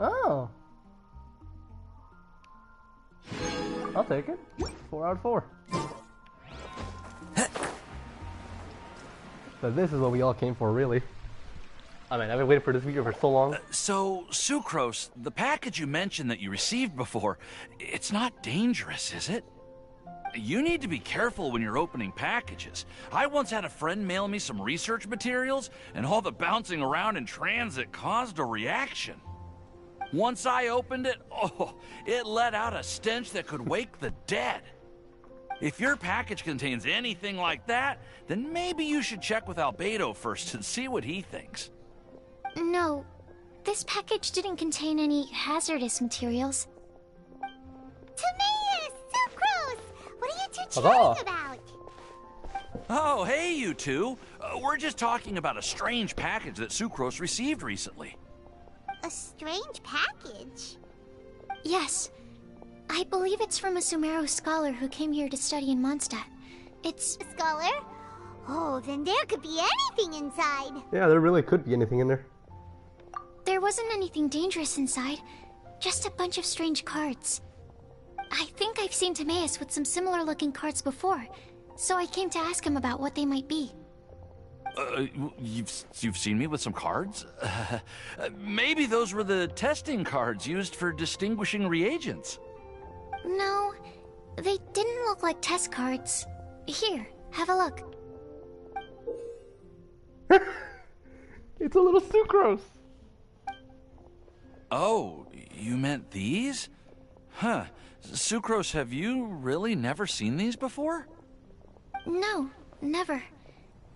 Oh. I'll take it. 4 out of 4. So this is what we all came for, really. I mean, I've been waiting for this video for so long. So, Sucrose, the package you mentioned that you received before, it's not dangerous, is it? You need to be careful when you're opening packages. I once had a friend mail me some research materials, and all the bouncing around in transit caused a reaction. Once I opened it, oh, it let out a stench that could wake the dead. If your package contains anything like that, then maybe you should check with Albedo first and see what he thinks. No, this package didn't contain any hazardous materials. Timaeus! Sucrose! What are you two chatting about? Oh, hey, you two. We're just talking about a strange package that Sucrose received recently. A strange package? Yes. I believe it's from a Sumeru scholar who came here to study in Mondstadt. It's... A scholar? Oh, then there could be anything inside. Yeah, there really could be anything in there. There wasn't anything dangerous inside. Just a bunch of strange cards. I think I've seen Timaeus with some similar looking cards before, so I came to ask him about what they might be. You've seen me with some cards? Maybe those were the testing cards used for distinguishing reagents. No, they didn't look like test cards. Here, have a look. It's a little Sucrose. Oh, you meant these? Huh. Sucrose, have you really never seen these before? No, never.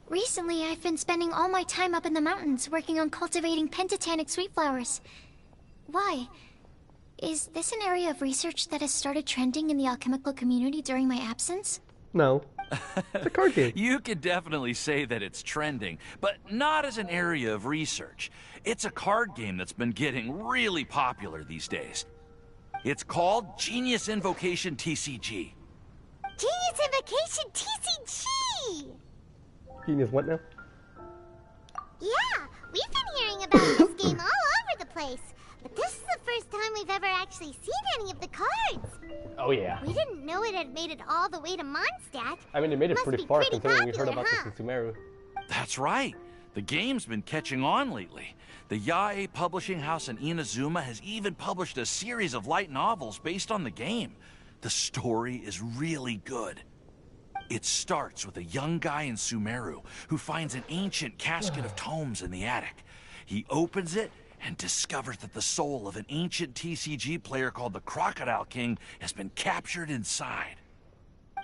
Recently, I've been spending all my time up in the mountains working on cultivating pentatonic sweet flowers. Why? Is this an area of research that has started trending in the alchemical community during my absence? No. It's a card game. You could definitely say that it's trending, but not as an area of research. It's a card game that's been getting really popular these days. It's called Genius Invocation TCG. Genius Invocation TCG! Genius what now? Yeah, we've been hearing about this game all over the place. But this is the first time we've ever actually seen any of the cards. Oh yeah. We didn't know it had made it all the way to Mondstadt. I mean, it made it Must pretty be far pretty considering we heard popular, about huh? this in Sumeru. That's right. The game's been catching on lately. The Yae publishing house in Inazuma has even published a series of light novels based on the game. The story is really good. It starts with a young guy in Sumeru who finds an ancient casket of tomes in the attic. He opens it and discovers that the soul of an ancient TCG player called the Crocodile King has been captured inside.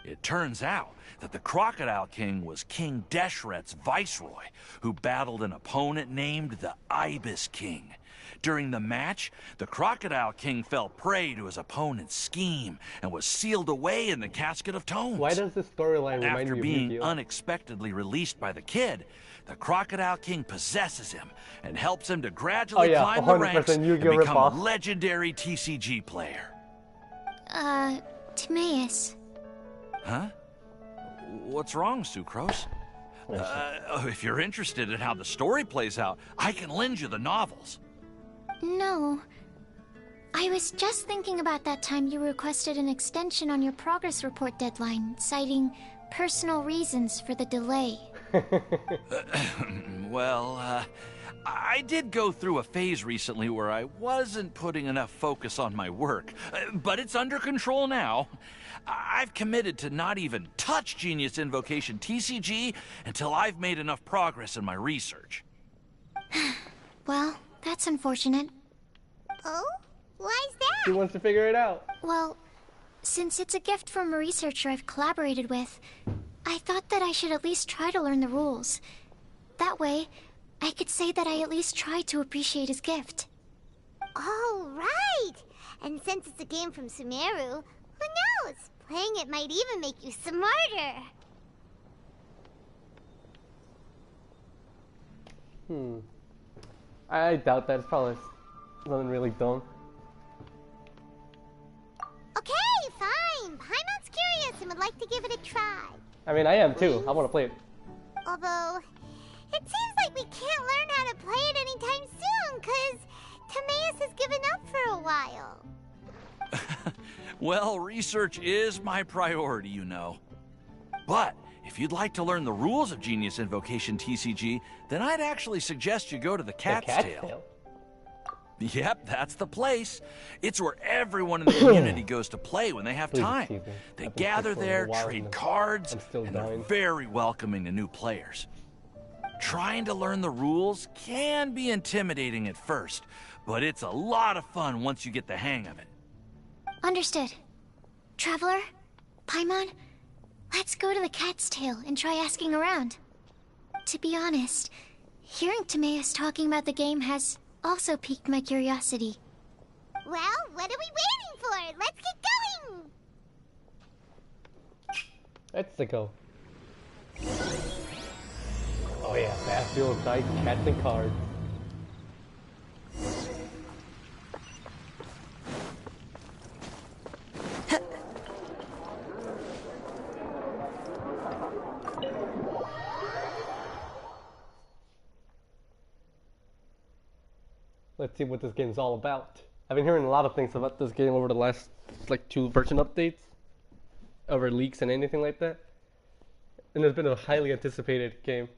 It turns out that the Crocodile King was King Deshret's viceroy, who battled an opponent named the Ibis King. During the match, the Crocodile King fell prey to his opponent's scheme and was sealed away in the casket of tomes. Why does this storyline remind After me of being Yu-Gi-Oh? unexpectedly released by the kid, the Crocodile King possesses him and helps him to gradually climb the ranks and Yu-Gi-Oh become ripoff. a legendary TCG player. Timaeus. Huh? What's wrong, Sucrose? If you're interested in how the story plays out, I can lend you the novels. No. I was just thinking about that time you requested an extension on your progress report deadline, citing personal reasons for the delay. Well, I did go through a phase recently where I wasn't putting enough focus on my work, but it's under control now. I've committed to not even touch Genius Invocation TCG until I've made enough progress in my research. Well, that's unfortunate. Oh? Why's that? He wants to figure it out. Well, since it's a gift from a researcher I've collaborated with, I thought that I should at least try to learn the rules. That way, I could say that I at least tried to appreciate his gift. Oh, right! And since it's a game from Sumeru, who knows? Playing it might even make you smarter. I doubt that. It's probably something really dumb. Okay, fine. Paimon's curious and would like to give it a try. I mean, I am too. I want to play it. Although, it seems like we can't learn how to play it anytime soon, because Timaeus has given up Well, research is my priority, you know. But if you'd like to learn the rules of Genius Invocation TCG, then I'd actually suggest you go to the Cat's Tail. Yep, that's the place. It's where everyone in the community goes to play when they have time. They gather there, trade cards, and they're very welcoming to new players. Trying to learn the rules can be intimidating at first, but it's a lot of fun once you get the hang of it. Understood. Traveler? Paimon? Let's go to the Cat's Tail and try asking around. To be honest, hearing Timaeus talking about the game has also piqued my curiosity. Well, what are we waiting for? Let's get going! Let's go. Oh yeah, battlefield side, cats and cards. Let's see what this game's all about. I've been hearing a lot of things about this game over the last, like, 2 version updates. Over leaks and anything like that. And it's been a highly anticipated game.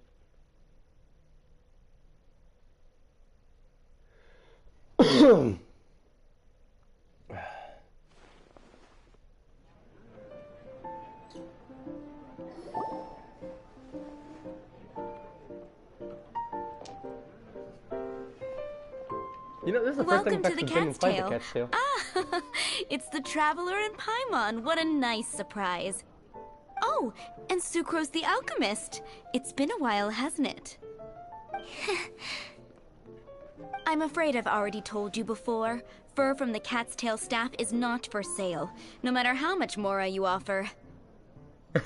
You know, this is the first time Welcome to the Cat's Tail. The Cat's Tail. Ah, it's the Traveler and Paimon. What a nice surprise. Oh, and Sucrose the Alchemist. It's been a while, hasn't it? I'm afraid I've already told you before. Fur from the Cat's Tail staff is not for sale, no matter how much Mora you offer.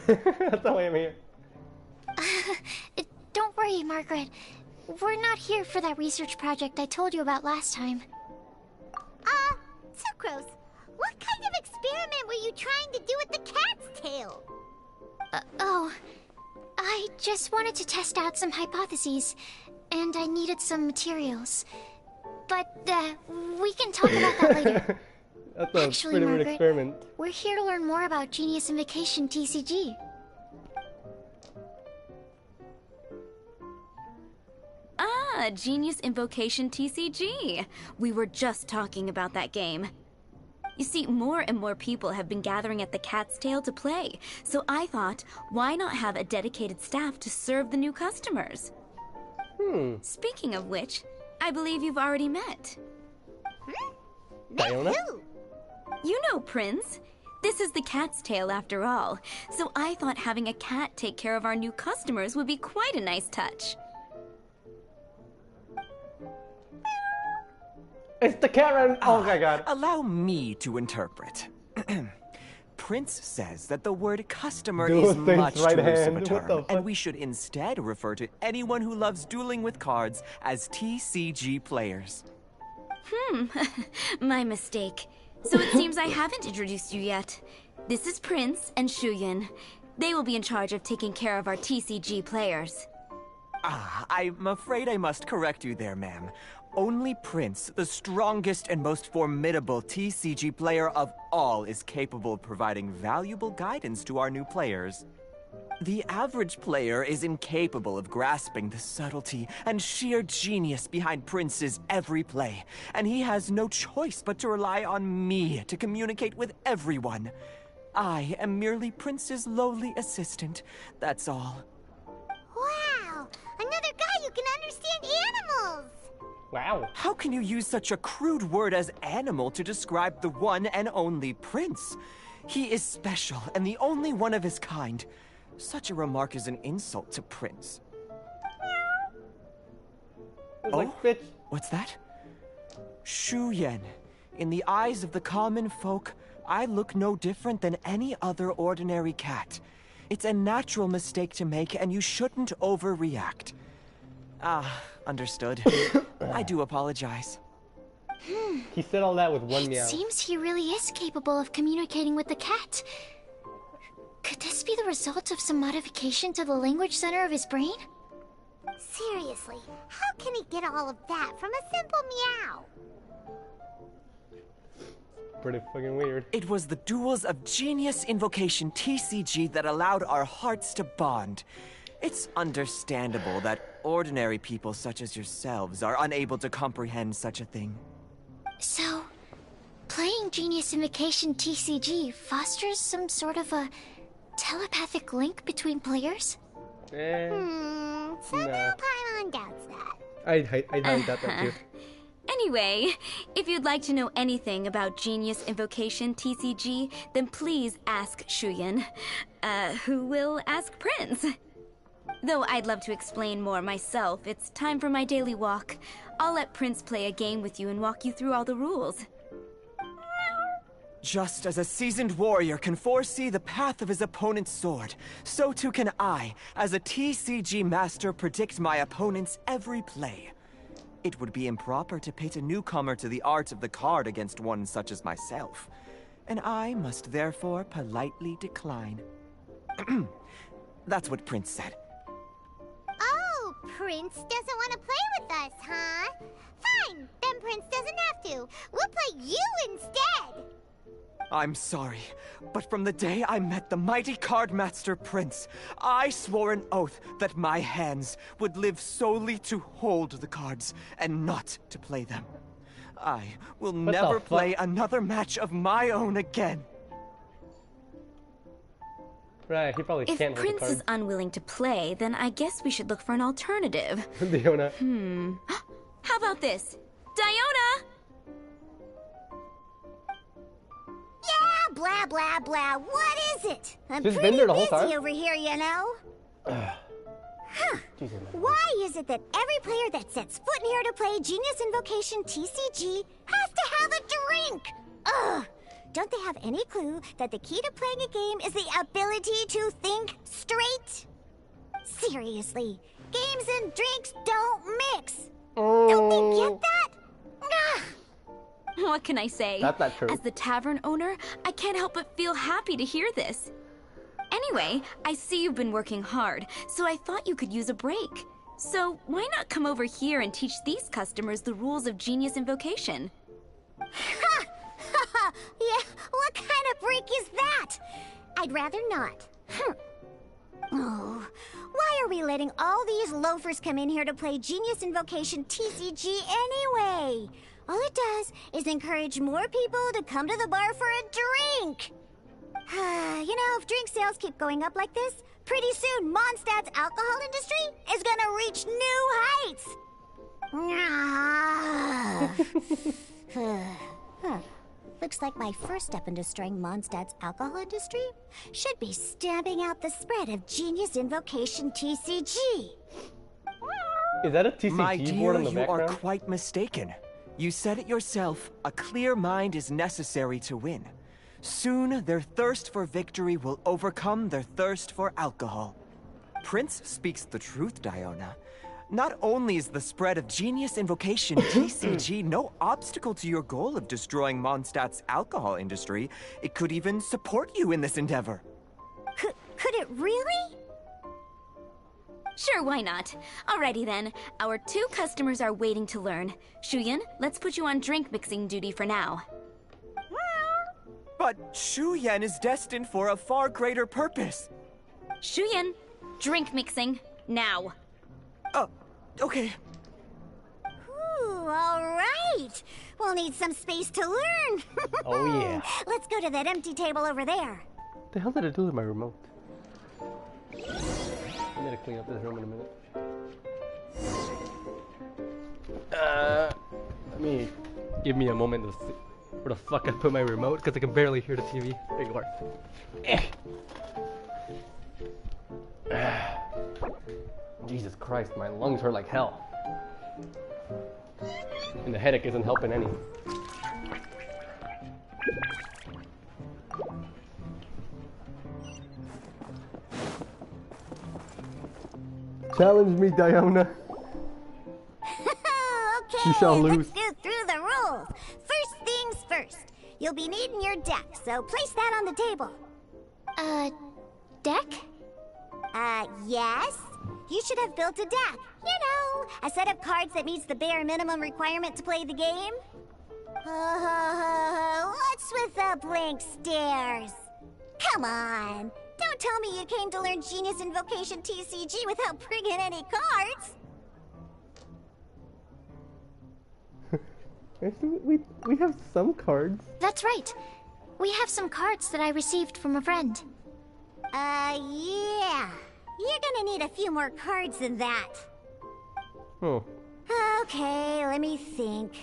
That's why I'm here. Don't worry, Margaret. We're not here for that research project I told you about last time. Sucrose, what kind of experiment were you trying to do with the Cat's Tail? I just wanted to test out some hypotheses, and I needed some materials. But, we can talk about that later. That's a Actually, pretty Margaret, weird experiment. we're here to learn more about Genius Invocation TCG. Ah, Genius Invocation TCG. We were just talking about that game. You see, more and more people have been gathering at the Cat's Tail to play, so I thought, why not have a dedicated staff to serve the new customers? Speaking of which, I believe you've already met. Fiona? Who? You know Prince. This is the Cat's Tail after all, so I thought having a cat take care of our new customers would be quite a nice touch. It's the Karen! Oh my god. Allow me to interpret. Prince says that the word customer Dual is Fates much right too loose of a hand. What the term, fuck? and we should instead refer to anyone who loves dueling with cards as TCG players. My mistake. So it seems I haven't introduced you yet. This is Prince and Shuyan. They will be in charge of taking care of our TCG players. I'm afraid I must correct you there, ma'am. Only Prince, the strongest and most formidable TCG player of all, is capable of providing valuable guidance to our new players. The average player is incapable of grasping the subtlety and sheer genius behind Prince's every play, and he has no choice but to rely on me to communicate with everyone. I am merely Prince's lowly assistant, that's all. Wow! Another guy who can understand animals! Wow. How can you use such a crude word as animal to describe the one and only Prince? He is special and the only one of his kind. Such a remark is an insult to Prince. Like, bitch. What's that? Shu Yen. In the eyes of the common folk, I look no different than any other ordinary cat. It's a natural mistake to make, and you shouldn't overreact. Understood. I do apologize. He said all that with one It meow. seems he really is capable of communicating with the cat. Could this be the result of some modification to the language center of his brain? Seriously, how can he get all of that from a simple meow? pretty fucking weird. It was the duels of Genius Invocation TCG that allowed our hearts to bond. It's understandable that ordinary people such as yourselves are unable to comprehend such a thing. So, playing Genius Invocation TCG fosters some sort of a telepathic link between players? Somehow Paimon doubts that. I highly doubt that too. Anyway, if you'd like to know anything about Genius Invocation TCG, then please ask Shuyan, who will ask Prince. Though I'd love to explain more myself, it's time for my daily walk. I'll let Prince play a game with you and walk you through all the rules. Just as a seasoned warrior can foresee the path of his opponent's sword, so too can I, as a TCG master, predict my opponent's every play. It would be improper to pit a newcomer to the art of the card against one such as myself, and I must therefore politely decline. That's what Prince said. Oh, Prince doesn't want to play with us, huh? Fine, then Prince doesn't have to. We'll play you instead. I'm sorry, but from the day I met the mighty cardmaster Prince, I swore an oath that my hands would live solely to hold the cards and not to play them. I will never play another match of my own again. Right, he probably If can't hold the Prince is cards. unwilling to play, then I guess we should look for an alternative. Diona. How about this? Diona! Yeah, blah, blah, blah. What is it? I'm She's been pretty there the whole busy time? over here, you know. Jesus, man. Why is it that every player that sets foot in here to play Genius Invocation TCG has to have a drink? Ugh! Don't they have any clue that the key to playing a game is the ability to think straight? Seriously, games and drinks don't mix. Don't they get that? Ugh. What can I say? That's not true. As the tavern owner, I can't help but feel happy to hear this. Anyway, I see you've been working hard, so I thought you could use a break. So why not come over here and teach these customers the rules of Genius Invocation? Yeah, what kind of break is that? I'd rather not. Oh, why are we letting all these loafers come in here to play Genius Invocation TCG anyway? All it does is encourage more people to come to the bar for a drink. You know, if drink sales keep going up like this, pretty soon Mondstadt's alcohol industry is gonna reach new heights. Looks like my first step in destroying Mondstadt's alcohol industry should be stamping out the spread of Genius Invocation TCG. Is that a TCG My board dear, in the you background? are quite mistaken. You said it yourself, a clear mind is necessary to win. Soon, their thirst for victory will overcome their thirst for alcohol. Prince speaks the truth, Diona. Not only is the spread of Genius Invocation TCG no obstacle to your goal of destroying Mondstadt's alcohol industry, it could even support you in this endeavor. Could it really? Sure, why not? Alrighty then. Our 2 customers are waiting to learn. Shuyan, let's put you on drink mixing duty for now. But Shuyan is destined for a far greater purpose. Shuyan, drink mixing, now. Okay. Ooh, all right. We'll need some space to learn. Oh, yeah. Let's go to that empty table over there. What the hell did I do with my remote? I need to clean up this room in a minute. Let me give me a moment to see where the fuck I put my remote because I can barely hear the TV. There you are. Jesus Christ, my lungs hurt like hell. And the headache isn't helping any. Challenge me, Diona. Okay, You shall lose. let's go through the rules. First things first. You'll be needing your deck, so place that on the table. Deck? Yes. You should have built a deck. You know, a set of cards that meets the bare minimum requirement to play the game. Let's the blank stares. Come on. Don't tell me you came to learn Genius Invocation TCG without bringing any cards. we have some cards. That's right. We have some cards that I received from a friend. Yeah. You're gonna need a few more cards than that. Oh. Okay, let me think.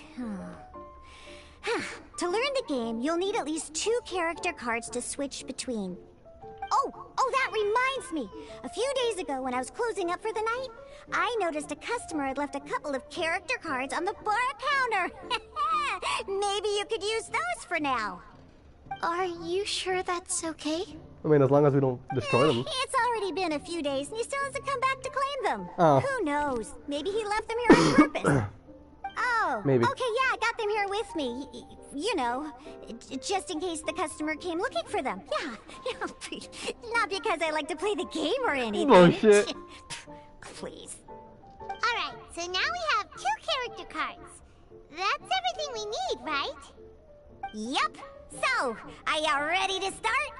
To learn the game, you'll need at least 2 character cards to switch between. Oh, that reminds me. A few days ago, when I was closing up for the night, I noticed a customer had left a couple of character cards on the bar counter. Maybe you could use those for now. Are you sure that's okay? I mean, as long as we don't destroy them. It's already been a few days, and he still hasn't come back to claim them. Oh. Who knows? Maybe he left them here on purpose. Oh, Maybe. Okay, yeah, I got them here with me. You know, just in case the customer came looking for them. Yeah, not because I like to play the game or anything. Bullshit. Please. Alright, so now we have 2 character cards. That's everything we need, right? Yep. So, are you ready to start?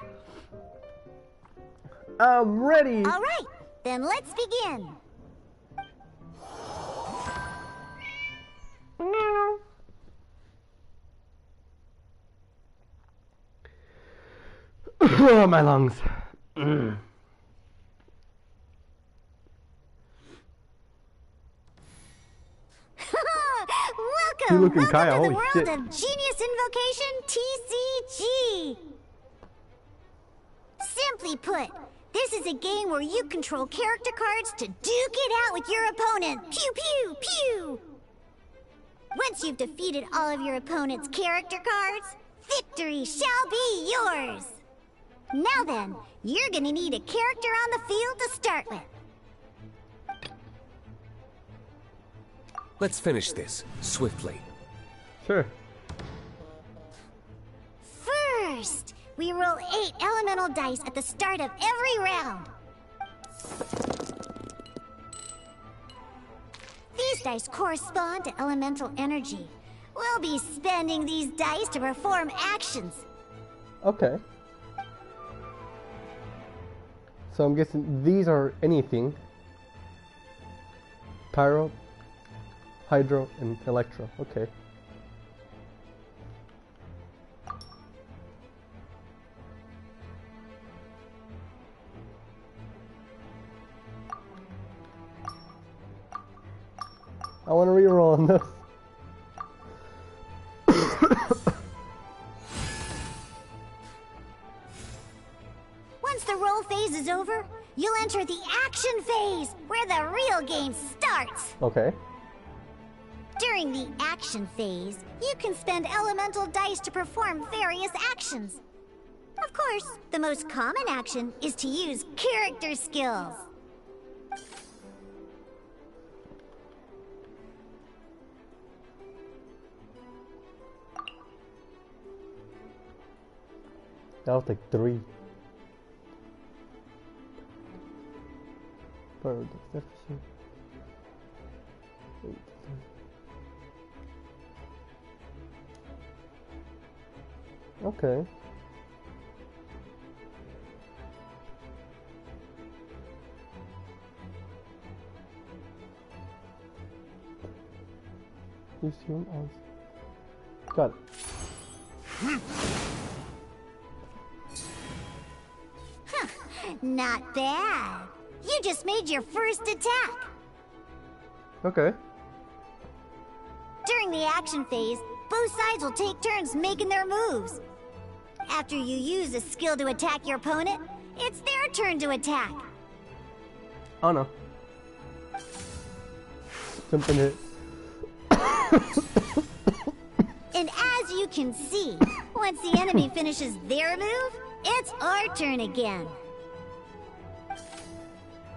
I'm ready. All right, then let's begin. Oh, my lungs. You Welcome looking Kaya, to the holy world shit. of Genius Invocation TCG. Simply put, this is a game where you control character cards to duke it out with your opponent. Pew, pew, pew. Once you've defeated all of your opponent's character cards, victory shall be yours. Now then, you're gonna need a character on the field to start with. Let's finish this swiftly. Sure. First, we roll 8 elemental dice at the start of every round. These dice correspond to elemental energy. We'll be spending these dice to perform actions. Okay. So I'm guessing these are anything. Pyro, Hydro, and Electro. Okay. I want to reroll on this. Once the roll phase is over, you'll enter the action phase, where the real game starts. Okay. During the action phase, you can spend elemental dice to perform various actions. Of course, the most common action is to use character skills. That was like 3. Pyro, Deception. 8. Okay. Use him as. Got it. Not bad. You just made your first attack. Okay. During the action phase, both sides will take turns making their moves. After you use a skill to attack your opponent, it's their turn to attack. Oh no. Jump in it. And as you can see, once the enemy finishes their move, it's our turn again.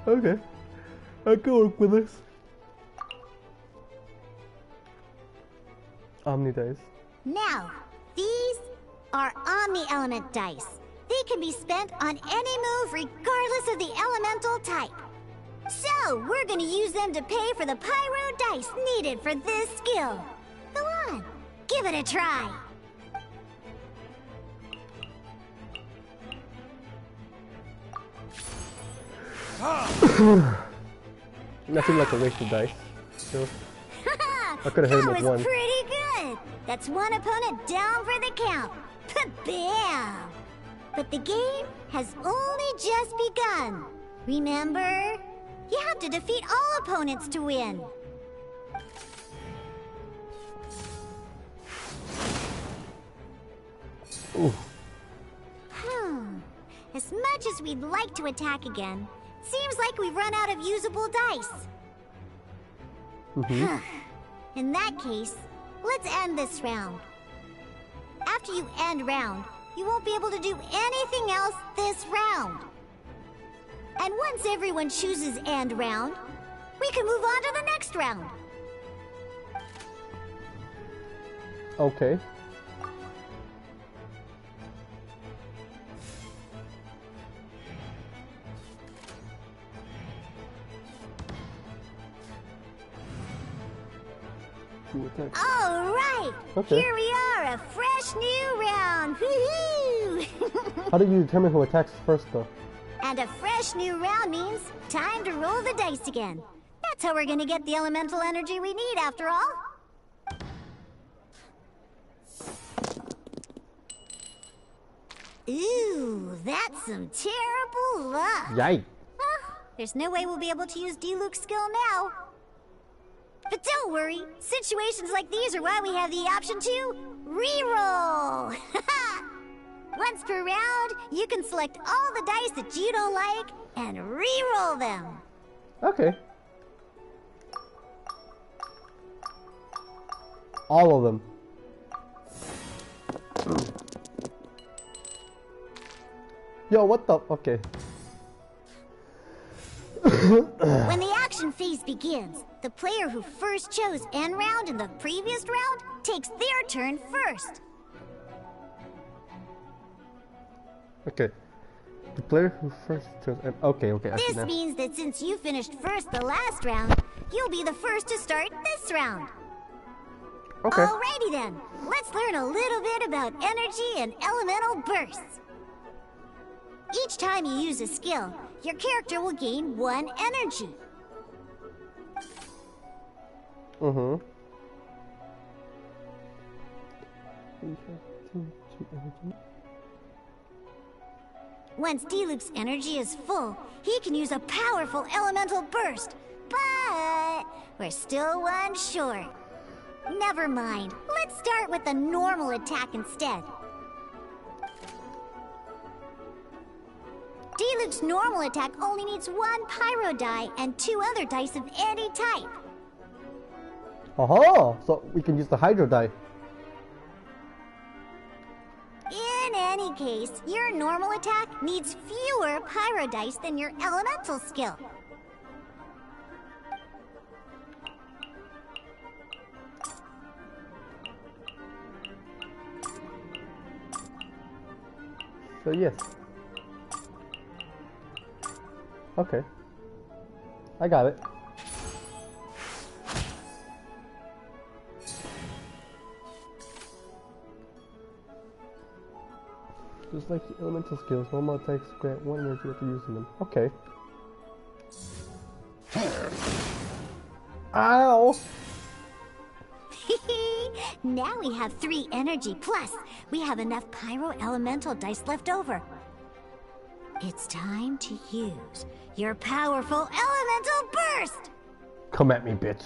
Okay. I can work with this. Omni dice. Now, these are Omni Element dice. They can be spent on any move regardless of the elemental type. So, we're gonna use them to pay for the Pyro dice needed for this skill. Go on, give it a try. That seemed like a waste of dice. So, I could have hit him with That was one. pretty good. That's one opponent down for the count. Bam! But the game has only just begun. Remember? You have to defeat all opponents to win. Ooh. As much as we'd like to attack again, seems like we've run out of usable dice. In that case, let's end this round. After you end round, you won't be able to do anything else this round. And once everyone chooses end round, we can move on to the next round. Okay. All right. Okay. Here we are, a fresh new round. Woohoo! How do you determine who attacks first, though? And a fresh new round means time to roll the dice again. That's how we're gonna get the elemental energy we need, after all. Ooh, that's some terrible luck. Yikes. Well, there's no way we'll be able to use D-Luke's skill now. But don't worry, situations like these are why we have the option to re-roll. Once per round, you can select all the dice that you don't like and re-roll them. Okay. All of them. Yo, what the? Okay. When the action phase begins, the player who first chose end round in the previous round takes their turn first. Okay. The player who first chose. Okay, okay. I see This now. means that since you finished first the last round, you'll be the first to start this round. Okay. Alrighty then, let's learn a little bit about energy and elemental bursts. Each time you use a skill, your character will gain 1 energy. Mm-hmm. Once D-Luke's energy is full, he can use a powerful elemental burst. But we're still one short. Never mind. Let's start with a normal attack instead. D-Luke's normal attack only needs 1 pyro die and 2 other dice of any type. Oh, so we can use the hydro die. In any case, your normal attack needs fewer pyro dice than your elemental skill. So yes. Okay. I got it. Just like the elemental skills, normal attacks grant 1 energy after using them. Okay. Ow! Now we have 3 energy, plus we have enough pyro elemental dice left over. It's time to use your powerful elemental burst! Come at me, bitch.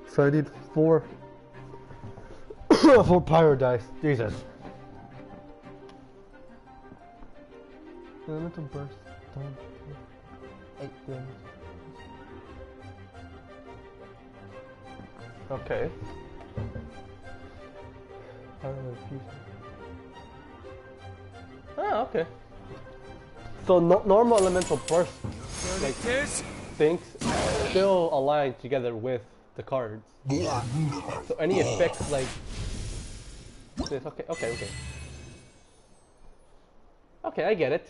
So I need 4 4 pyro dice. Jesus. Elemental burst. 8 damage. Okay. Ah, okay. So normal elemental burst like things still align together with the cards. So any effects like this, okay. Okay, I get it.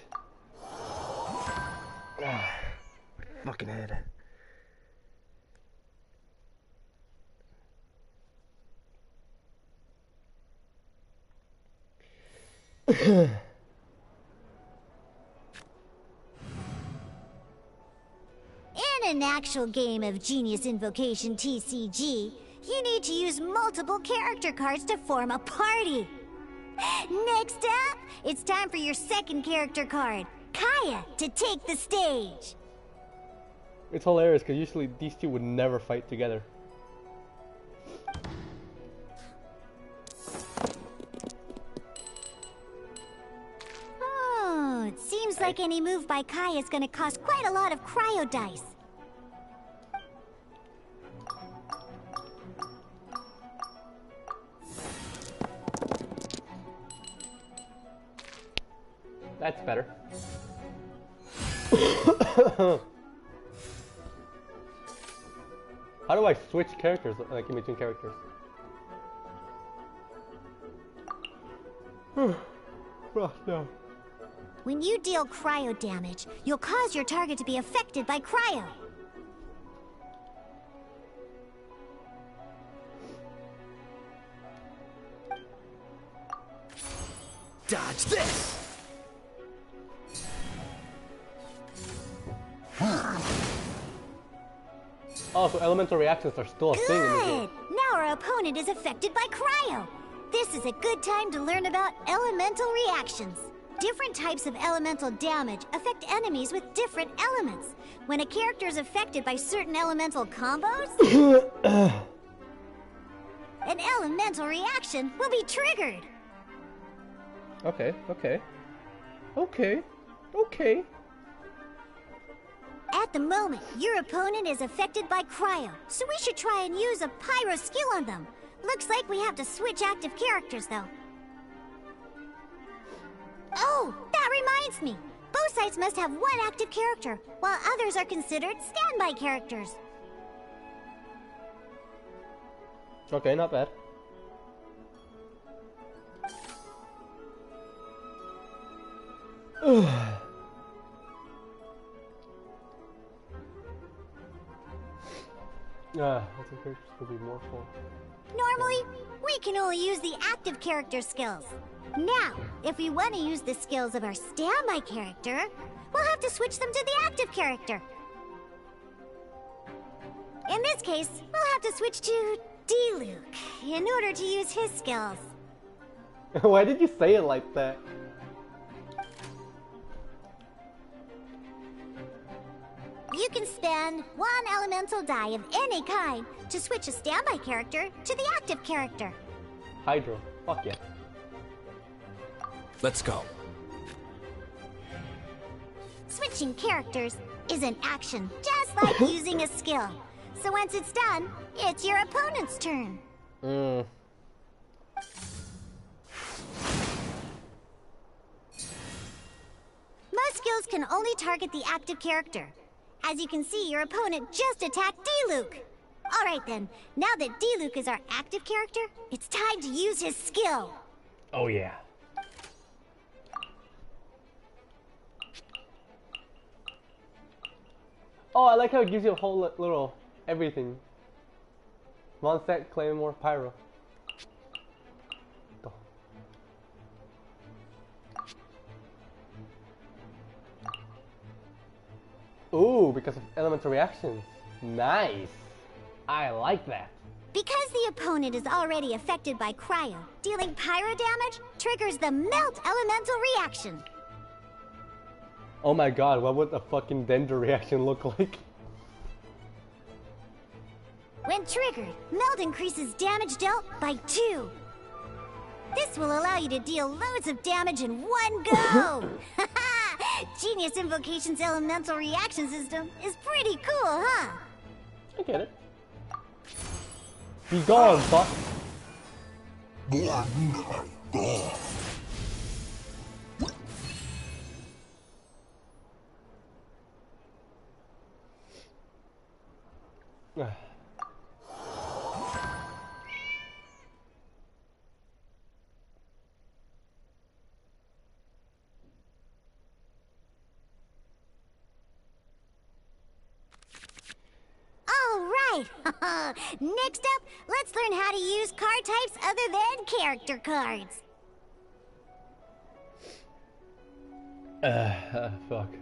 Fucking head. In an actual game of Genius Invocation TCG, you need to use multiple character cards to form a party. Next up, it's time for your second character card, Kaya, to take the stage. It's hilarious because usually these two would never fight together. Oh, it seems like any move by Kaya is going to cost quite a lot of cryo dice. That's better. How do I switch characters, like in between characters? Oh, no. When you deal cryo damage, you'll cause your target to be affected by cryo. Dodge this! Oh, so elemental reactions are still a thing in the game. Good! Now our opponent is affected by cryo. This is a good time to learn about elemental reactions. Different types of elemental damage affect enemies with different elements. When a character is affected by certain elemental combos, an elemental reaction will be triggered. Okay. At the moment, your opponent is affected by cryo, so we should try and use a pyro skill on them. Looks like we have to switch active characters, though. Oh, that reminds me. Both sides must have one active character, while others are considered standby characters. Okay, not bad. Active characters could be more fun. Normally, we can only use the active character skills. Now, if we want to use the skills of our standby character, we'll have to switch them to the active character. In this case, we'll have to switch to D-Luke in order to use his skills. Why did you say it like that? You can spend one elemental die of any kind to switch a standby character to the active character. Hydro. Fuck yeah. Let's go. Switching characters is an action, just like using a skill. So once it's done, it's your opponent's turn. Most skills can only target the active character. As you can see, your opponent just attacked D-Luke. Alright then, now that D-Luke is our active character, it's time to use his skill. Oh yeah. Oh, I like how it gives you a whole little everything. Mondstadt, Claymore, Pyro. Ooh, because of elemental reactions. Nice. I like that. Because the opponent is already affected by cryo, dealing pyro damage triggers the melt elemental reaction. Oh my god, what would a fucking Dendro reaction look like? When triggered, melt increases damage dealt by 2. This will allow you to deal loads of damage in one go! Genius Invocation's elemental reaction system is pretty cool, huh? I get it. Be gone, fuck. Next up, let's learn how to use card types other than character cards. Fuck.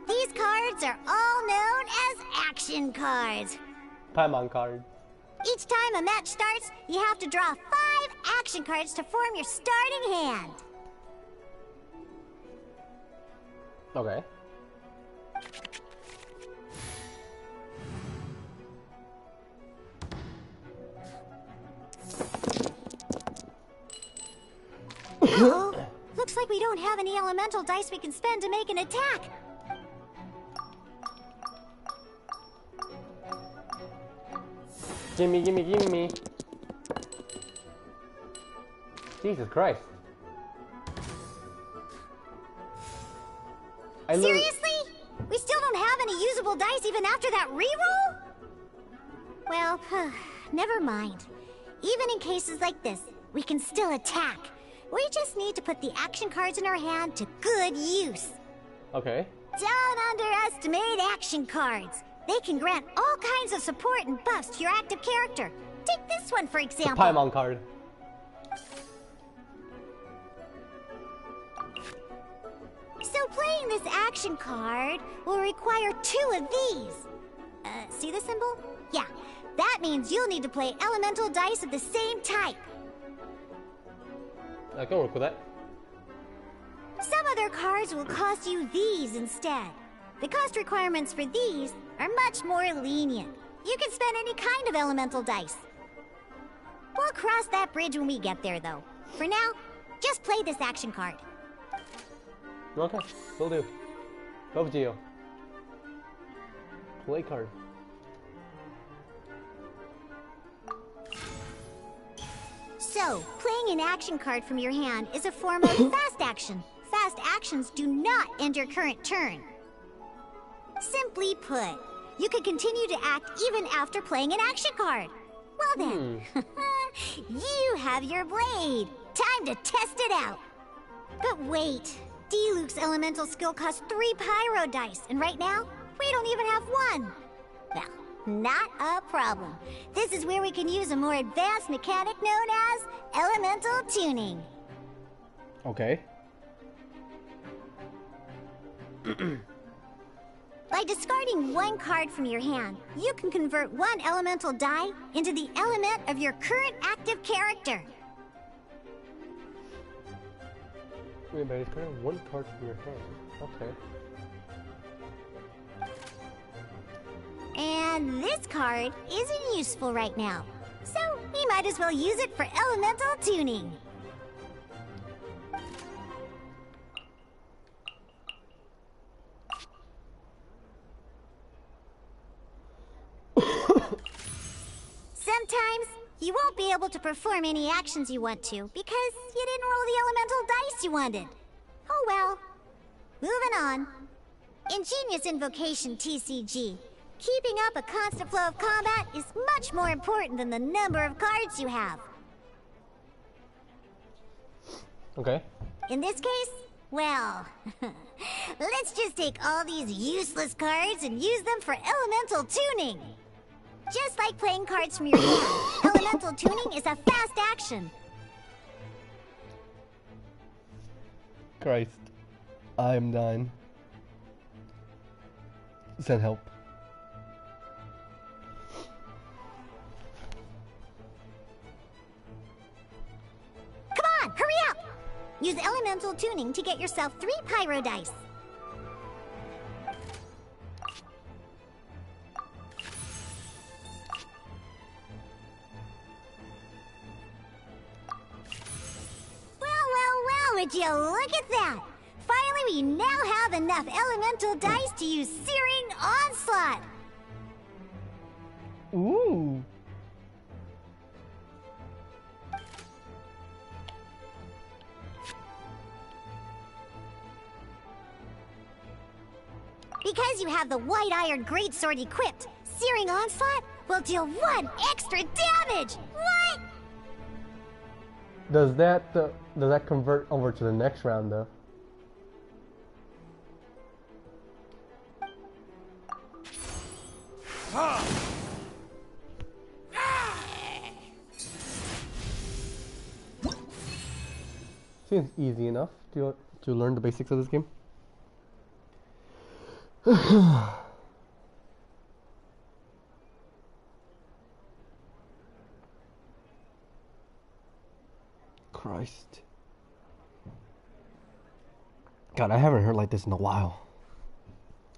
These cards are all known as action cards. Paimon card. Each time a match starts, you have to draw 5 action cards to form your starting hand. Okay. Uh-oh. Looks like we don't have any elemental dice we can spend to make an attack. Gimme, gimme, gimme. Jesus Christ. Seriously? We still don't have any usable dice even after that reroll? Well, never mind. Even in cases like this, we can still attack. We just need to put the action cards in our hand to good use. Okay. Don't underestimate action cards. They can grant all kinds of support and buffs to your active character. Take this one, for The example. Paimon card. So playing this action card will require 2 of these. See the symbol? Yeah, that means you'll need to play elemental dice of the same type. I can work with that. Some other cards will cost you these instead. The cost requirements for these are much more lenient. You can spend any kind of elemental dice. We'll cross that bridge when we get there, though. For now, just play this action card. Okay, will do. Go Geo. Play card. So, playing an action card from your hand is a form of fast action. Fast actions do not end your current turn. Simply put, you can continue to act even after playing an action card. Well then, you have your blade. Time to test it out. But wait, D-Luke's elemental skill costs 3 pyro dice, and right now, we don't even have 1. Well, not a problem. This is where we can use a more advanced mechanic known as elemental tuning. Okay. By discarding 1 card from your hand, you can convert 1 elemental die into the element of your current active character. Wait, but it's kind of 1 card from your hand. Okay. And this card isn't useful right now, so we might as well use it for elemental tuning. Sometimes you won't be able to perform any actions you want to because you didn't roll the elemental dice you wanted. Oh well. Moving on. In Genius Invocation TCG, keeping up a constant flow of combat is much more important than the number of cards you have. Okay. In this case, well, let's just take all these useless cards and use them for elemental tuning. Just like playing cards from your hand, elemental tuning is a fast action. Christ. I'm dying. Send help. Come on, hurry up! Use elemental tuning to get yourself 3 pyro dice. Well, would you look at that? Finally, we now have enough elemental dice to use Searing Onslaught. Ooh. Because you have the White Iron Greatsword equipped, Searing Onslaught will deal 1 extra damage! What? Does that convert over to the next round though? Seems easy enough to to learn the basics of this game. Christ. God, I haven't heard like this in a while.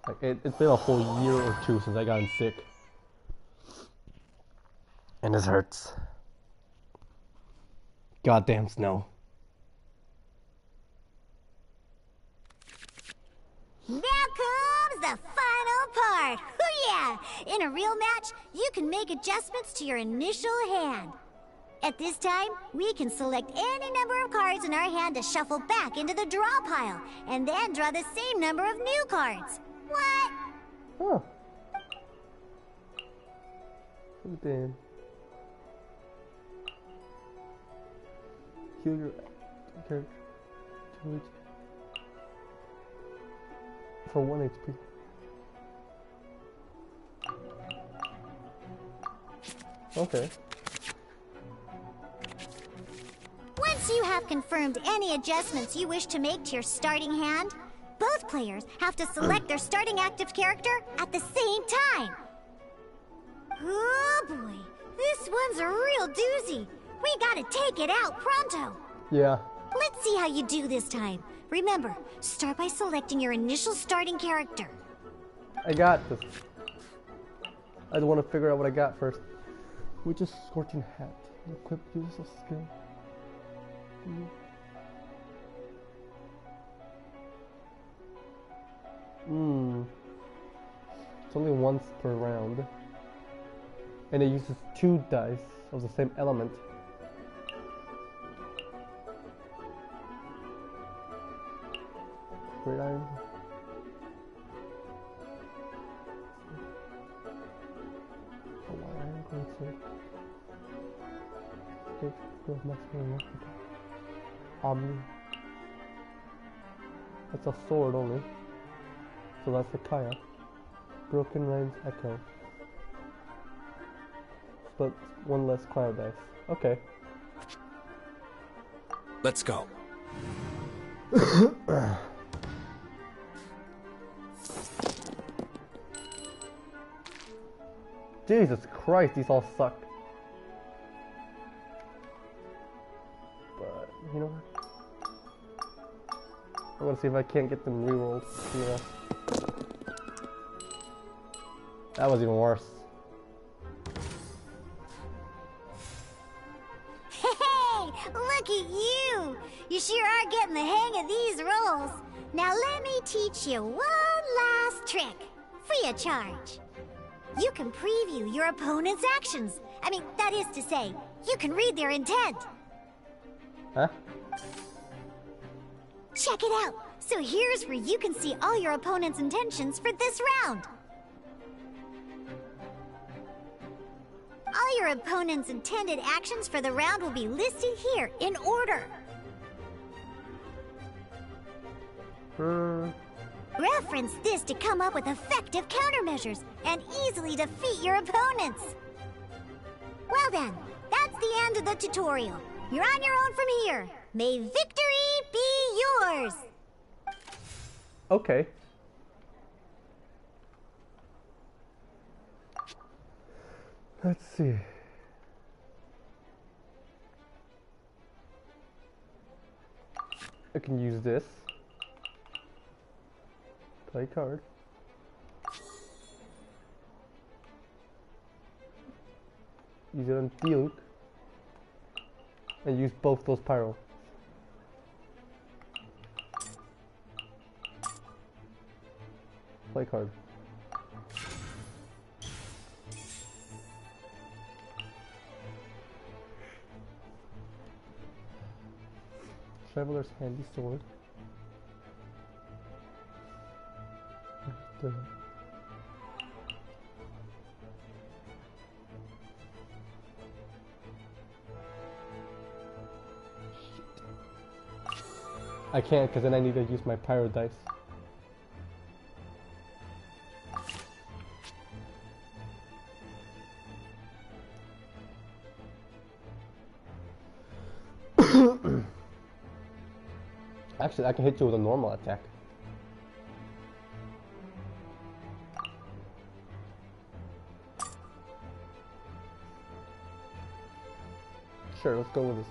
Like it's been a whole year or two since I got sick. And this hurts. Goddamn snow. Now comes the final part. Oh yeah! In a real match, you can make adjustments to your initial hand. At this time, we can select any number of cards in our hand to shuffle back into the draw pile, and then draw the same number of new cards. What? Huh. Oh, damn. Heal your character to HP. For 1 HP. Okay. Once you have confirmed any adjustments you wish to make to your starting hand, both players have to select their starting active character at the same time. Oh boy, this one's a real doozy. We gotta take it out pronto. Yeah. Let's see how you do this time. Remember, start by selecting your initial starting character. I got this. I just want to figure out what I got first. Which is Scorching Hat. Equip uses a skill. It's only once per round. And it uses 2 dice of the same element. Great iron. That's a sword only. So that's the Kaya. Broken Range Echo. But 1 less cryo dice. Okay. Let's go. Jesus Christ, these all suck. But, you know what? I'm gonna see if I can't get them rerolled. Yeah. That was even worse. Hey, look at you! You sure are getting the hang of these rolls. Now let me teach you one last trick, free of charge. You can preview your opponent's actions. I mean, that is to say, you can read their intent. Huh? Check it out. So here's where you can see all your opponent's intentions for this round. All your opponent's intended actions for the round will be listed here in order. Reference this to come up with effective countermeasures and easily defeat your opponents. Well then, that's the end of the tutorial. You're on your own from here. May victory be yours. Okay. Let's see. I can use this. Play card. Use it on Duke. And use both those pyro. Play card. Traveler's Handy Sword. I can't because then I need to use my pyro dice. Actually, I can hit you with a normal attack. Sure, let's go with this.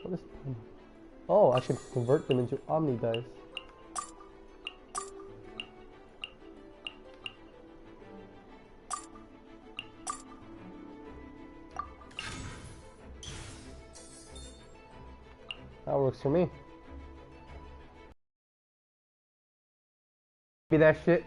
What is? Oh, I can convert them into Omni dice. That works for me. Be that shit.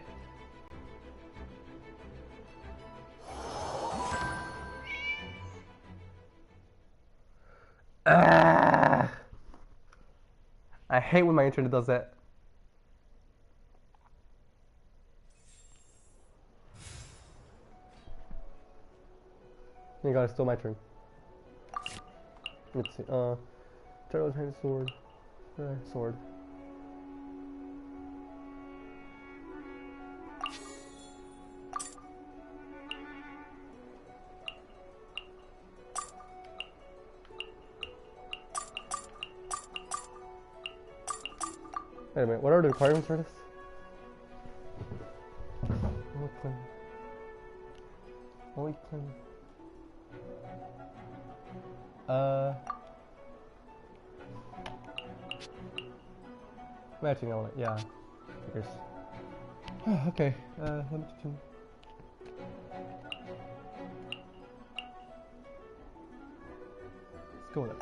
Ah! I hate when my internet does that. You got it, still my turn. Let's see. Turtle hand sword. Sword. Wait a minute, what are the requirements for this? Only claim. Matching element, yeah. Figures. Okay, let me do. Let's go with it.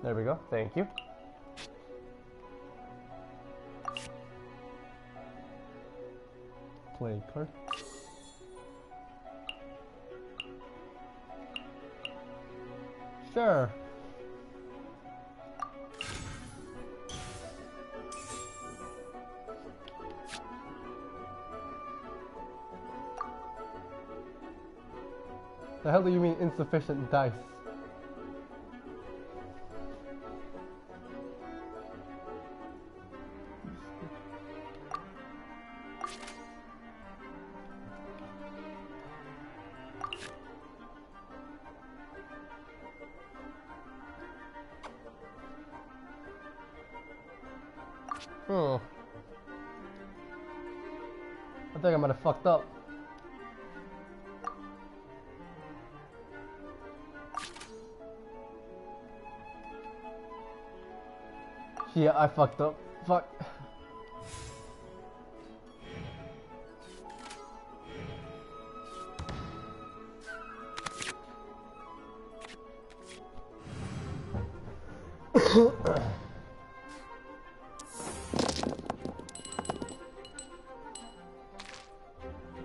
There we go, thank you. Play card. Sure. The hell do you mean insufficient dice? I think I might have fucked up. Yeah, I fucked up. Fuck.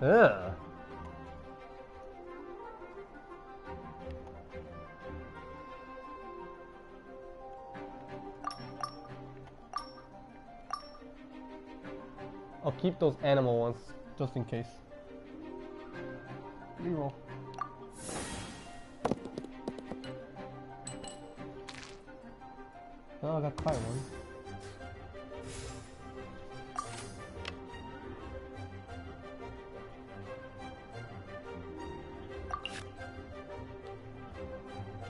Ugh. I'll keep those animal ones just in case. Reroll. Oh, I got fire ones.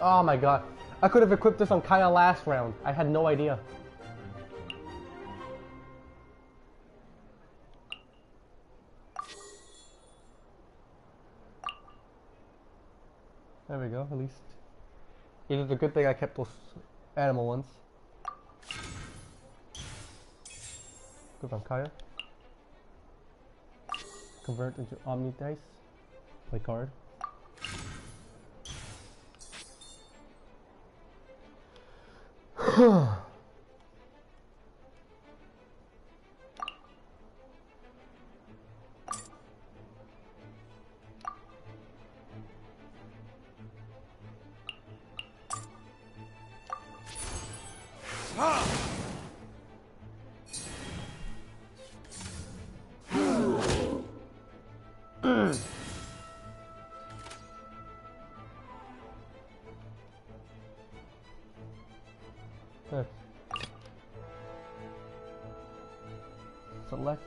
Oh my god. I could have equipped this on Kaya last round. I had no idea. There we go, at least. It is a good thing I kept those animal ones. Good on Kaya. Convert into Omni dice. Play card. Select.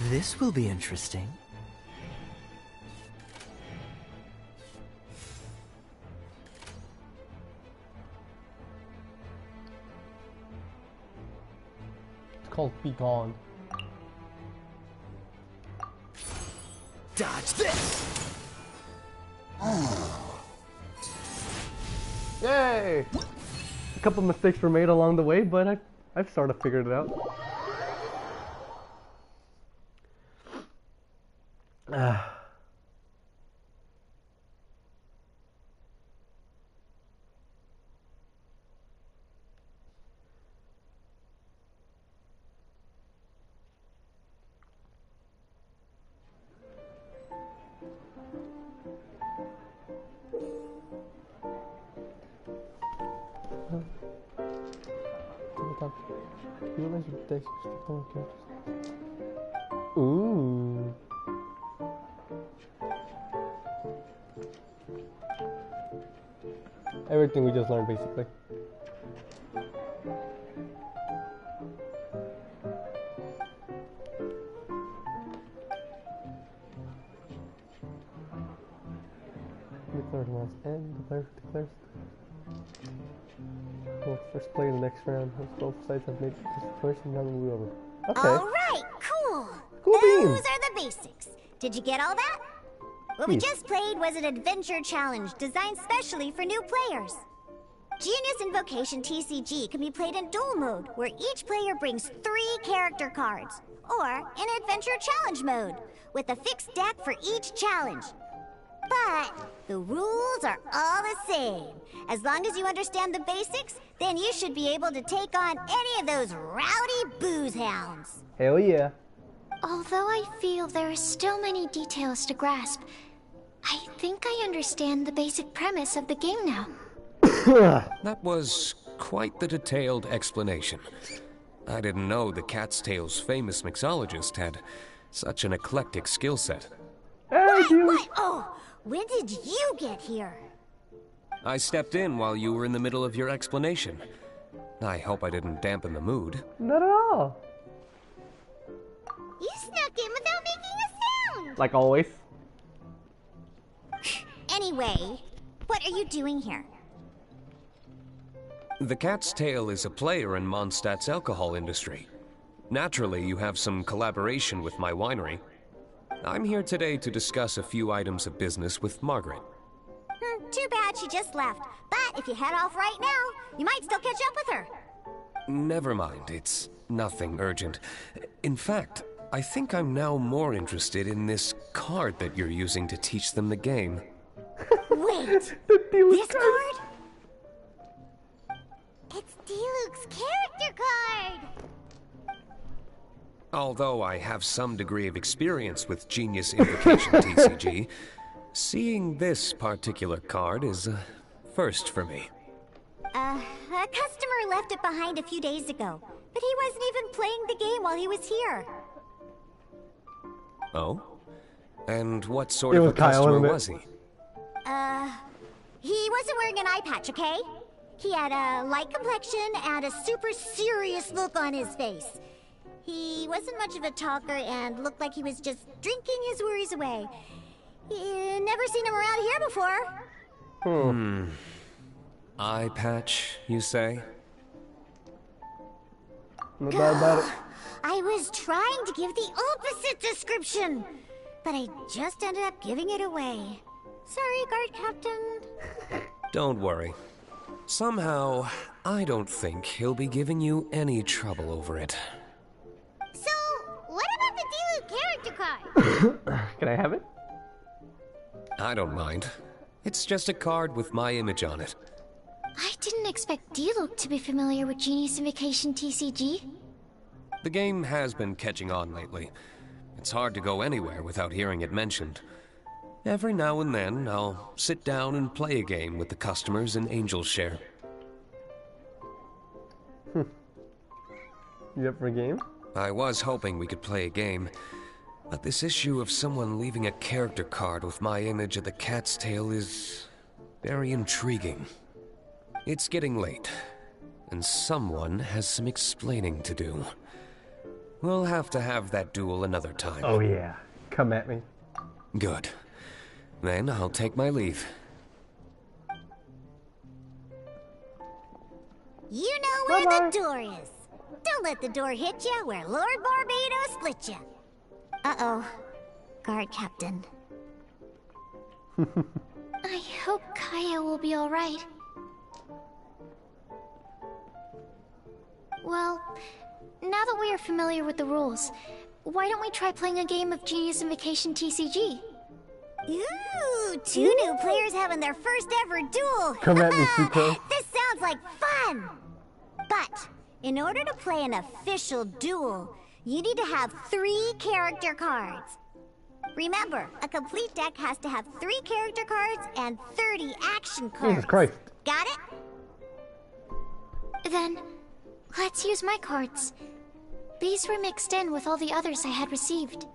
This will be interesting. It's called Be Gone. Dodge this! Yay! A couple mistakes were made along the way, but I've sort of figured it out. Ooh. Everything we just learned, basically. Declared last end. Declares. Well, first play in the next round. Once both sides have made this declaration, now we'll move over. Okay. All right, cool. Cool Those beans. are the basics. Did you get all that? What we just played was an adventure challenge designed specially for new players. Genius Invocation TCG can be played in duel mode, where each player brings 3 character cards, or in adventure challenge mode, with a fixed deck for each challenge. But the rules are all the same. As long as you understand the basics, then you should be able to take on any of those rowdy booze hounds. Hell yeah. Although I feel there are still many details to grasp, I think I understand the basic premise of the game now. That was quite the detailed explanation. I didn't know the Cat's Tail's famous mixologist had such an eclectic skill set. What? Oh, when did you get here? I stepped in while you were in the middle of your explanation. I hope I didn't dampen the mood. Not at all. You snuck in without making a sound! Like always. Anyway, what are you doing here? The Cat's Tail is a player in Mondstadt's alcohol industry. Naturally, you have some collaboration with my winery. I'm here today to discuss a few items of business with Margaret. Too bad she just left. But if you head off right now, you might still catch up with her. Never mind, it's nothing urgent. In fact, I think I'm now more interested in this card that you're using to teach them the game. Wait, this card? It's Diluc's character card! Although I have some degree of experience with Genius Invocation TCG, seeing this particular card is a first for me. A customer left it behind a few days ago, but he wasn't even playing the game while he was here. Oh? And what sort of a customer was he? He wasn't wearing an eye patch, okay? He had a light complexion and a super serious look on his face. He wasn't much of a talker and looked like he was just drinking his worries away. Never seen him around here before. Eye patch, you say? Not bad about it. I was trying to give the opposite description, but I just ended up giving it away. Sorry, guard captain. Don't worry. Somehow, I don't think he'll be giving you any trouble over it. So, what about the Diluc character card? Can I have it? I don't mind. It's just a card with my image on it. I didn't expect Diluc to be familiar with Genius Invocation TCG. The game has been catching on lately. It's hard to go anywhere without hearing it mentioned. Every now and then, I'll sit down and play a game with the customers in Angel's Share. You up for a game? I was hoping we could play a game, but this issue of someone leaving a character card with my image at the cat's tail is very intriguing. It's getting late, and someone has some explaining to do. We'll have to have that duel another time. Oh yeah, come at me. Good. Then I'll take my leave. You know where the door is. Don't let the door hit you where Lord Barbados split you. Uh-oh. Guard Captain. I hope Kaya will be alright. Well, now that we are familiar with the rules, why don't we try playing a game of Genius Invocation TCG? Ooh, two new players having their first ever duel. Come at me, Suko. This sounds like fun. But in order to play an official duel, you need to have 3 character cards. Remember, a complete deck has to have 3 character cards and 30 action cards. Jesus Christ. Got it? Then, let's use my cards. These were mixed in with all the others I had received.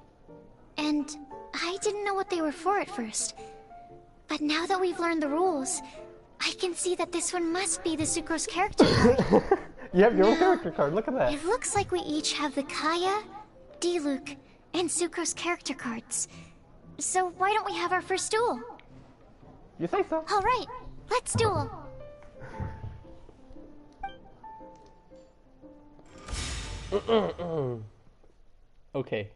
And I didn't know what they were for at first. But now that we've learned the rules, I can see that this one must be the Sucrose character card. You have your own character card, look at that. It looks like we each have the Kaya, Diluc, and Sucrose character cards. So why don't we have our first duel? You say so. Alright, let's duel. Okay.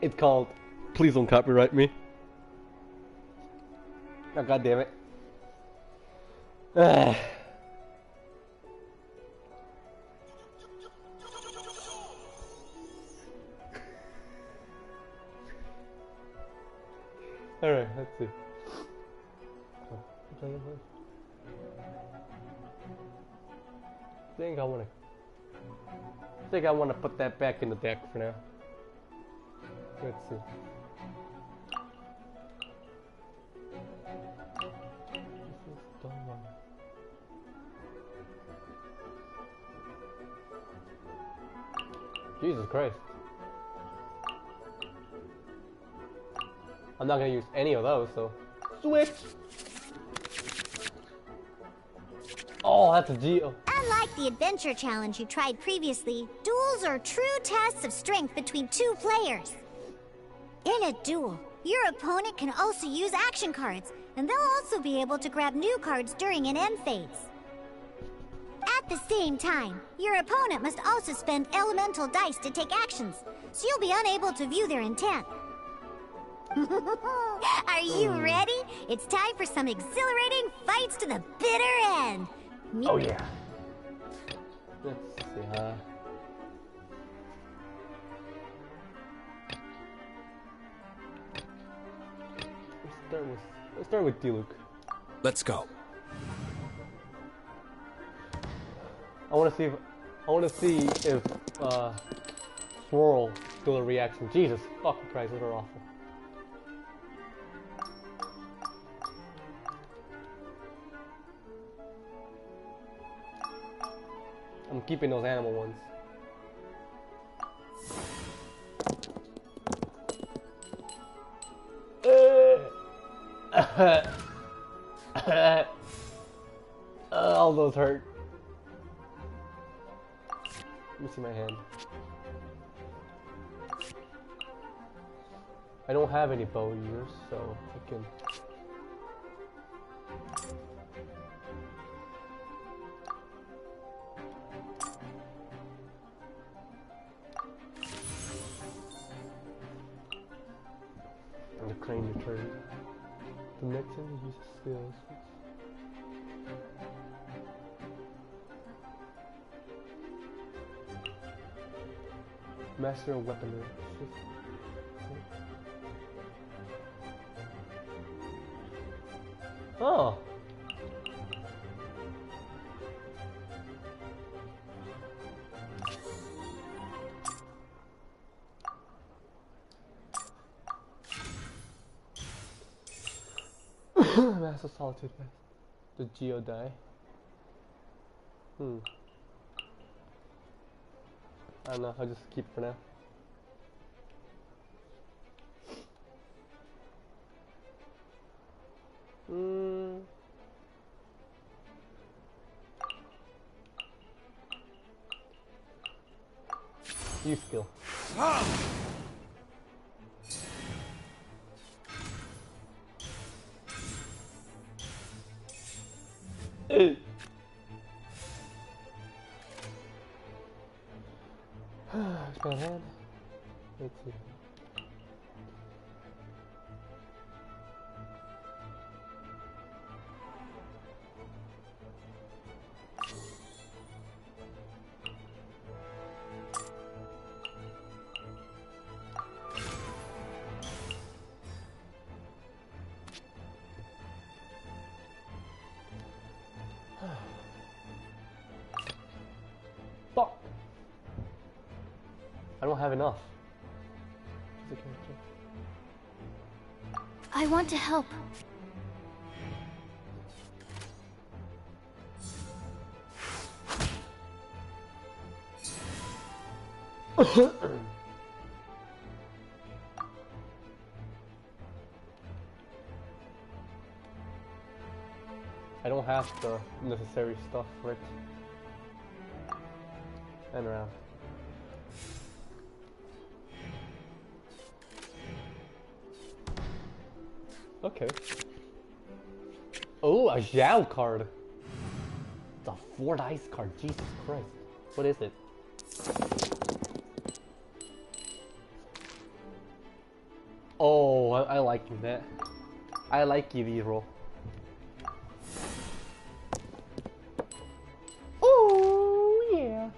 It's called Please Don't Copyright Me. Oh, God damn it. Alright, let's see. I think I wanna put that back in the deck for now. Let's see. Jesus Christ. I'm not gonna use any of those, so switch. Oh, that's a deal. Unlike the adventure challenge you tried previously, duels are true tests of strength between 2 players. In a duel, your opponent can also use action cards, and they'll also be able to grab new cards during an end phase. At the same time, your opponent must also spend elemental dice to take actions, so you'll be unable to view their intent. Are you ready? It's time for some exhilarating fights to the bitter end. Oh yeah. Let's see, Let's start with Diluc. Let's go. I want to see if Swirl do a reaction. Jesus fucking Christ, those are awful. I'm keeping those animal ones. All those hurt. Let me see my hand. I don't have any bow users, so I can. And the crane return. The next thing is use skills. Master of weaponry. Oh. Master Solitude, the Geodai. I don't know, I'll just keep it for now. Use skill. Expand hand. Let's see. Fuck! I don't have enough. I want to help. I don't have the necessary stuff for it. And around. Okay. Oh, a Zhao card. It's a 4 dice card. Jesus Christ. What is it? Oh, I like that. I like you, roll. Oh, yeah.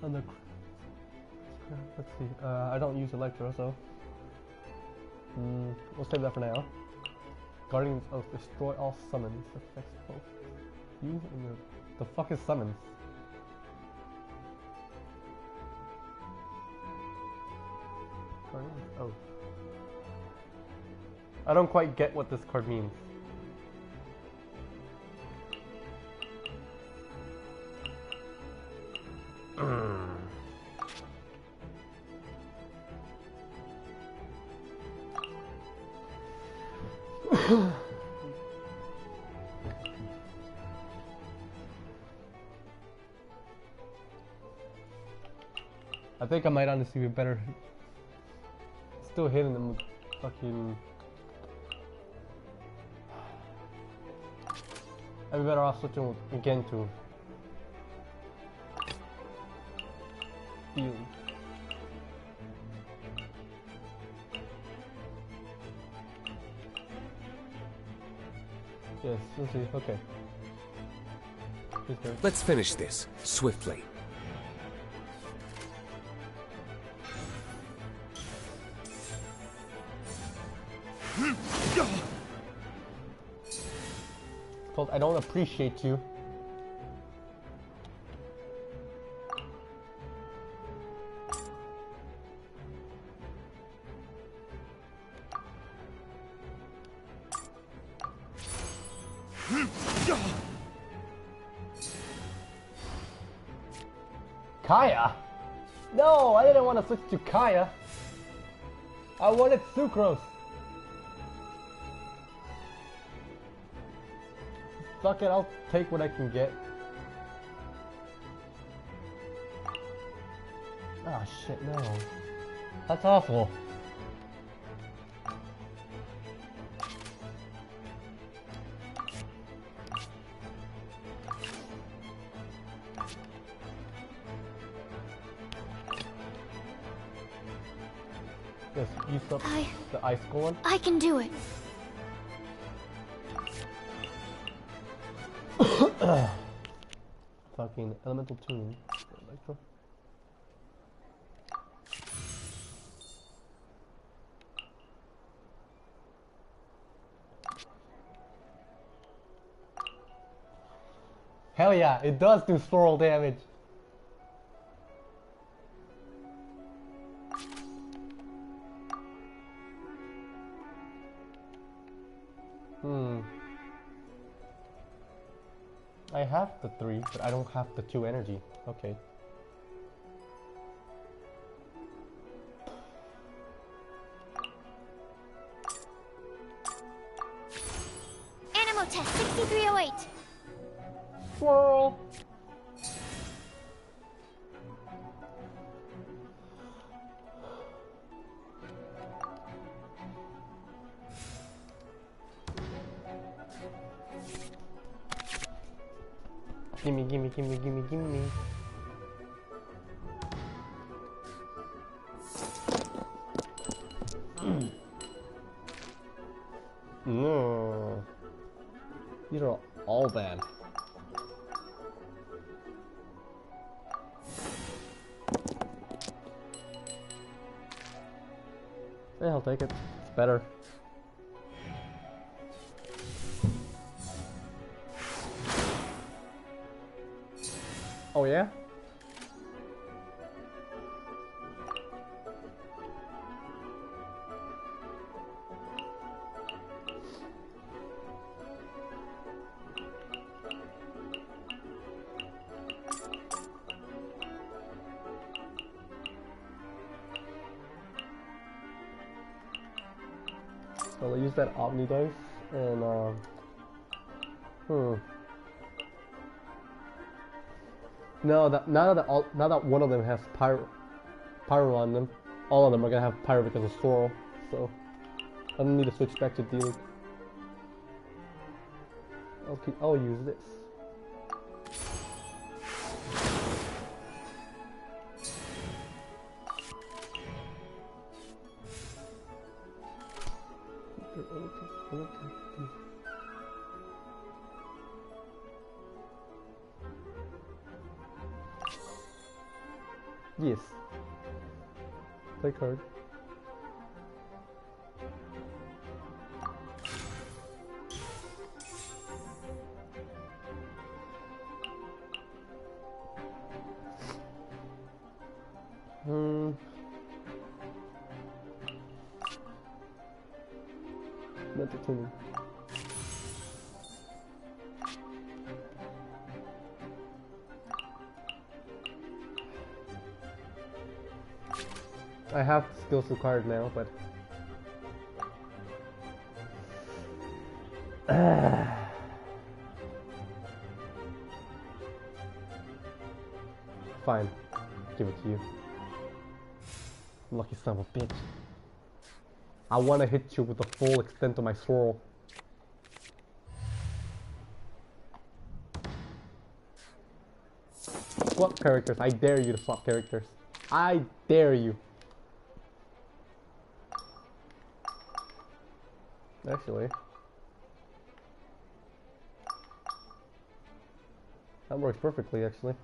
On the let's see. I don't use Electro, so we'll save that for now. Guardians of destroy all summons. Affects both you and your. The fuck is summons? Guardians. Oh. I don't quite get what this card means. I think I might honestly be better still hitting them with fucking. I'd be better off switching again to healing. Yes, we'll see. Okay. Let's finish this swiftly. It's called I Don't Appreciate You. Kaya? No, I didn't want to switch to Kaya. I wanted Sucrose. Fuck it, I'll take what I can get. Oh shit, no. That's awful. Yes, use the ice skull one. I can do it. Fucking elemental tune. Electro. Hell yeah, it does do swirl damage. I have the 3, but I don't have the 2 energy. Okay. Animal test 6308. Swirl! Gimme, gimme, gimme, gimme, gimme. No. These are all bad. Yeah, I'll take it. It's better. Oh yeah? So I'll use that Omni dice and No, now that one of them has pyro on them, all of them are gonna have pyro because of swirl. So I don't need to switch back to dealing. I'll use this. Yes. Play card. Mental tuning. I have skills required now, but fine. Give it to you. Lucky son of a bitch. I want to hit you with the full extent of my swirl. Swap characters. I dare you to swap characters. I dare you. Actually, that works perfectly, actually.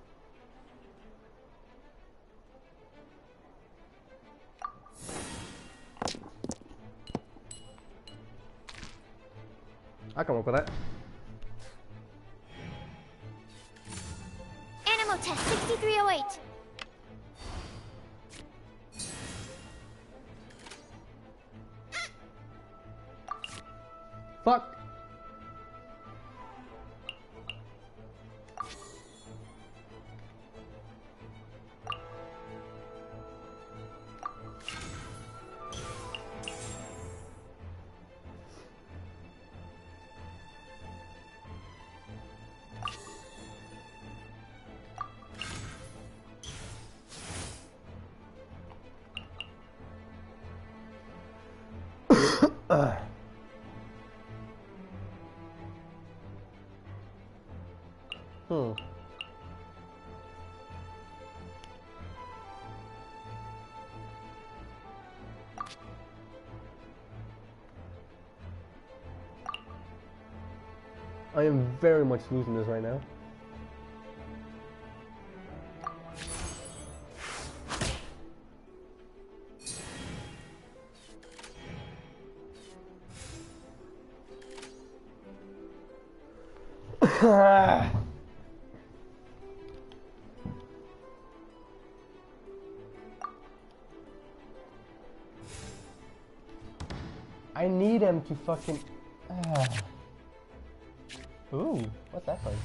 I can work with that. Animal test 6308. Fuck! I am very much losing this right now. I need him to fucking... Ooh, what's that card?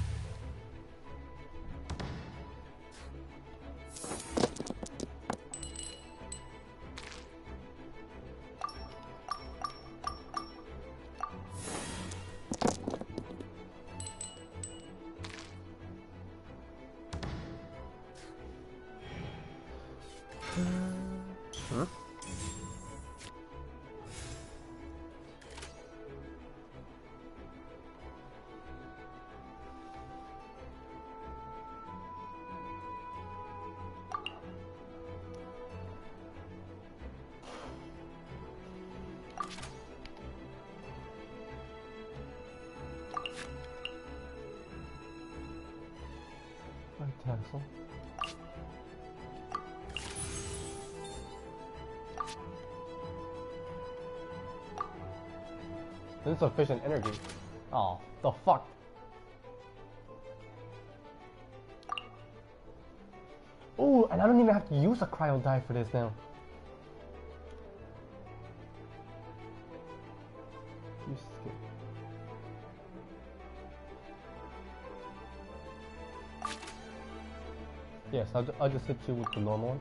Huh? Tassel. Insufficient energy. Oh, the fuck. Oh, and I don't even have to use a cryo die for this now. You skip. Yes, I'll just hit you with the normal one.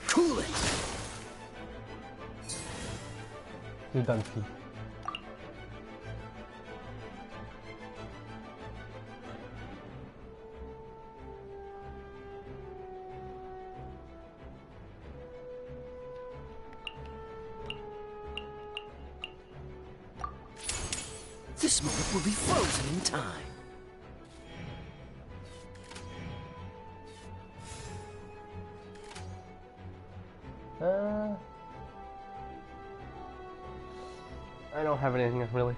Cool it. You're done, P. This moment will be frozen in time. I don't have anything really.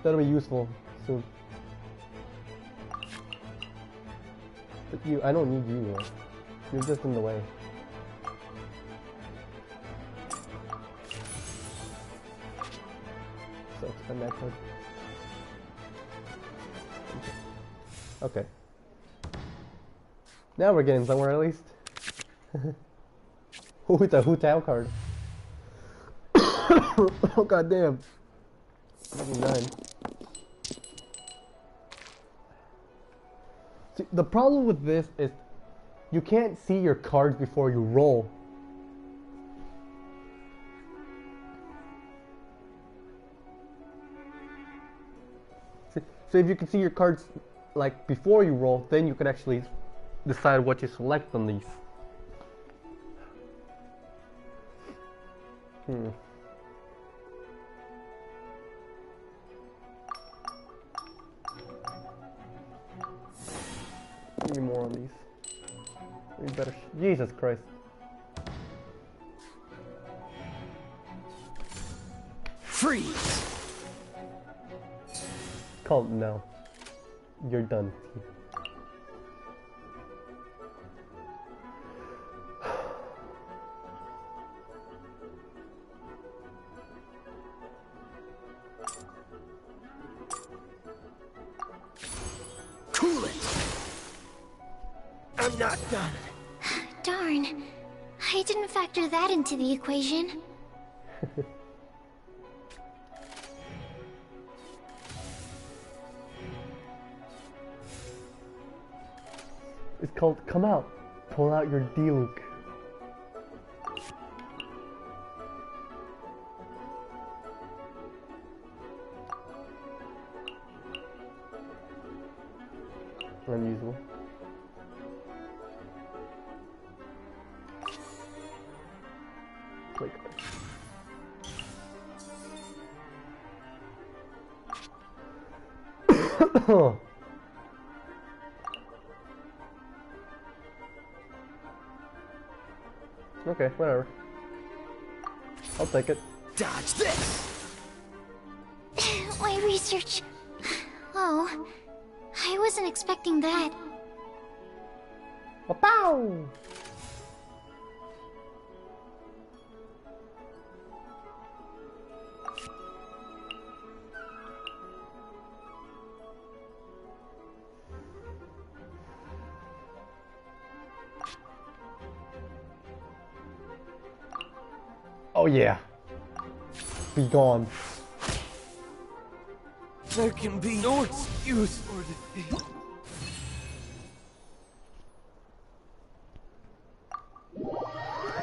That'll be useful soon. But you, I don't need you. You're just in the way. So spend that card. Okay. Now we're getting somewhere at least. With a Hu-Tao card. Oh goddamn. 9. See, the problem with this is you can't see your cards before you roll. See, so if you can see your cards like before you roll, then you can actually decide what you select on these. Give me more on these. We better. Jesus Christ. Freeze. Call it no. You're done. Cool it. I'm not done. Darn. I didn't factor that into the equation. It's called Come Out. Pull out your D-Luke. Unusual. Play card. Okay, whatever. I'll take it. Dodge this! My research. Oh, I wasn't expecting that. Pow! Oh yeah. Be gone. There can be no excuse for defeat.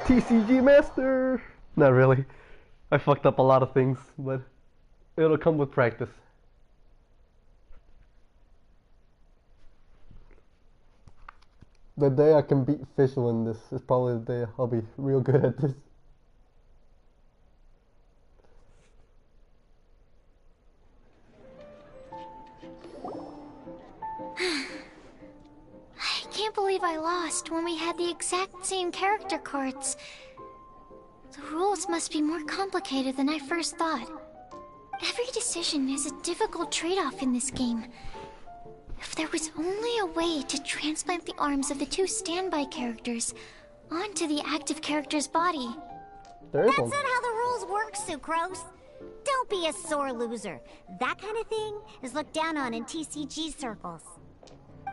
TCG master! Not really. I fucked up a lot of things, but it'll come with practice. The day I can beat Fischl in this is probably the day I'll be real good at this. I can't believe I lost when we had the exact same character cards. The rules must be more complicated than I first thought. Every decision is a difficult trade-off in this game. If there was only a way to transplant the arms of the two standby characters onto the active character's body. There is That's one. not how the rules work, Sucrose. Don't be a sore loser. That kind of thing is looked down on in TCG circles.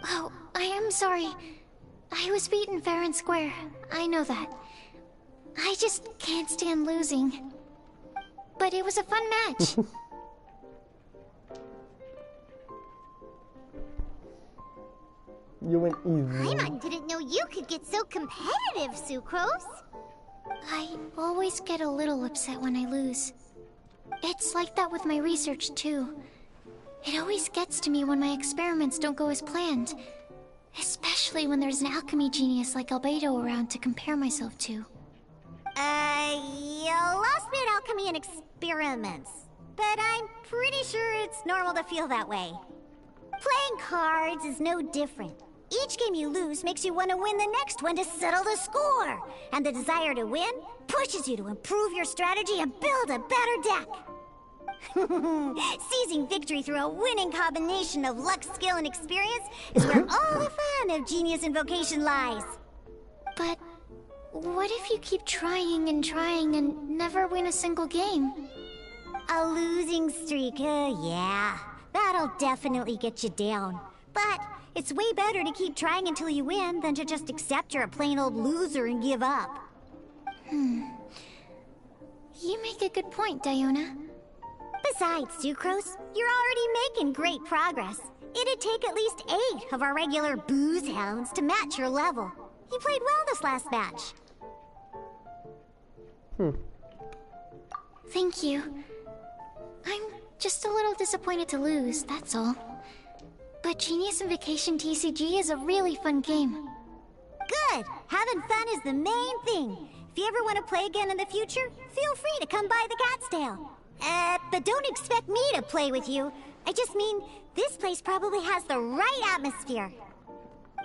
Oh, I am sorry. I was beaten fair and square. I know that. I just can't stand losing. But it was a fun match. You went easy. Paimon didn't know you could get so competitive, Sucrose. I always get a little upset when I lose. It's like that with my research, too. It always gets to me when my experiments don't go as planned. Especially when there's an alchemy genius like Albedo around to compare myself to. You lost me at alchemy and experiments. But I'm pretty sure it's normal to feel that way. Playing cards is no different. Each game you lose makes you want to win the next one to settle the score. And the desire to win pushes you to improve your strategy and build a better deck. Seizing victory through a winning combination of luck, skill, and experience is where all the fun of Genius Invocation lies. But what if you keep trying and never win a single game? A losing streak, yeah. That'll definitely get you down. But it's way better to keep trying until you win than to just accept you're a plain old loser and give up. You make a good point, Diona. Besides, Sucrose, you're already making great progress. It'd take at least 8 of our regular booze hounds to match your level. You played well this last match. Thank you. I'm just a little disappointed to lose, that's all. But Genius Invocation TCG is a really fun game. Good! Having fun is the main thing. If you ever want to play again in the future, feel free to come by the Cat's Tail. But don't expect me to play with you. I just mean, this place probably has the right atmosphere.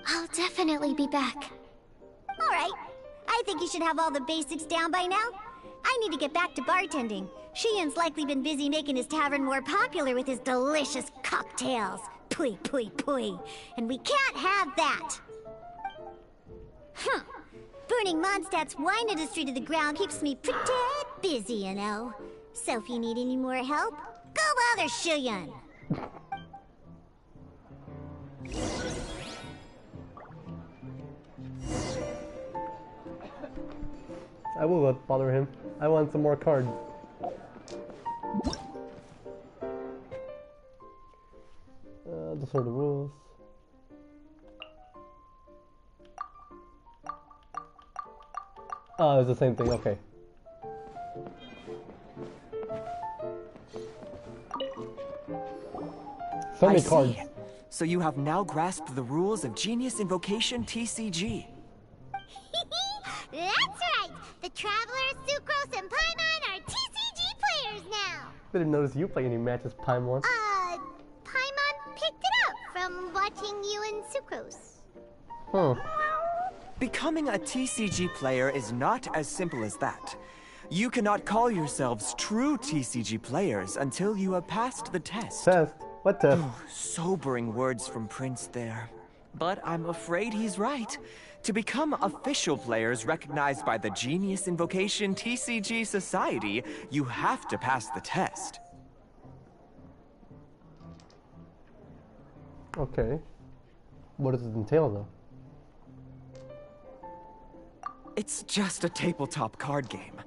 I'll definitely be back. All right. I think you should have all the basics down by now. I need to get back to bartending. Shian's likely been busy making his tavern more popular with his delicious cocktails. Pui, pui, pui. And we can't have that. Burning Mondstadt's wine industry to the ground keeps me pretty busy, you know. So if you need any more help, go bother Shian. I will bother him. I want some more cards. Those are the rules. Oh, it's the same thing, okay. So many cards. so you have now grasped the rules of Genius Invocation TCG. That's right! The Traveler, Sucrose, and Paimon are TCG players now! Didn't notice you play any matches, Paimon. Paimon picked it up from watching you and Sucrose. Becoming a TCG player is not as simple as that. You cannot call yourselves true TCG players until you have passed the test. Test? What test? Sobering words from Prince there. But I'm afraid he's right. To become official players recognized by the Genius Invocation TCG Society, you have to pass the test. Okay. What does it entail, though? It's just a tabletop card game.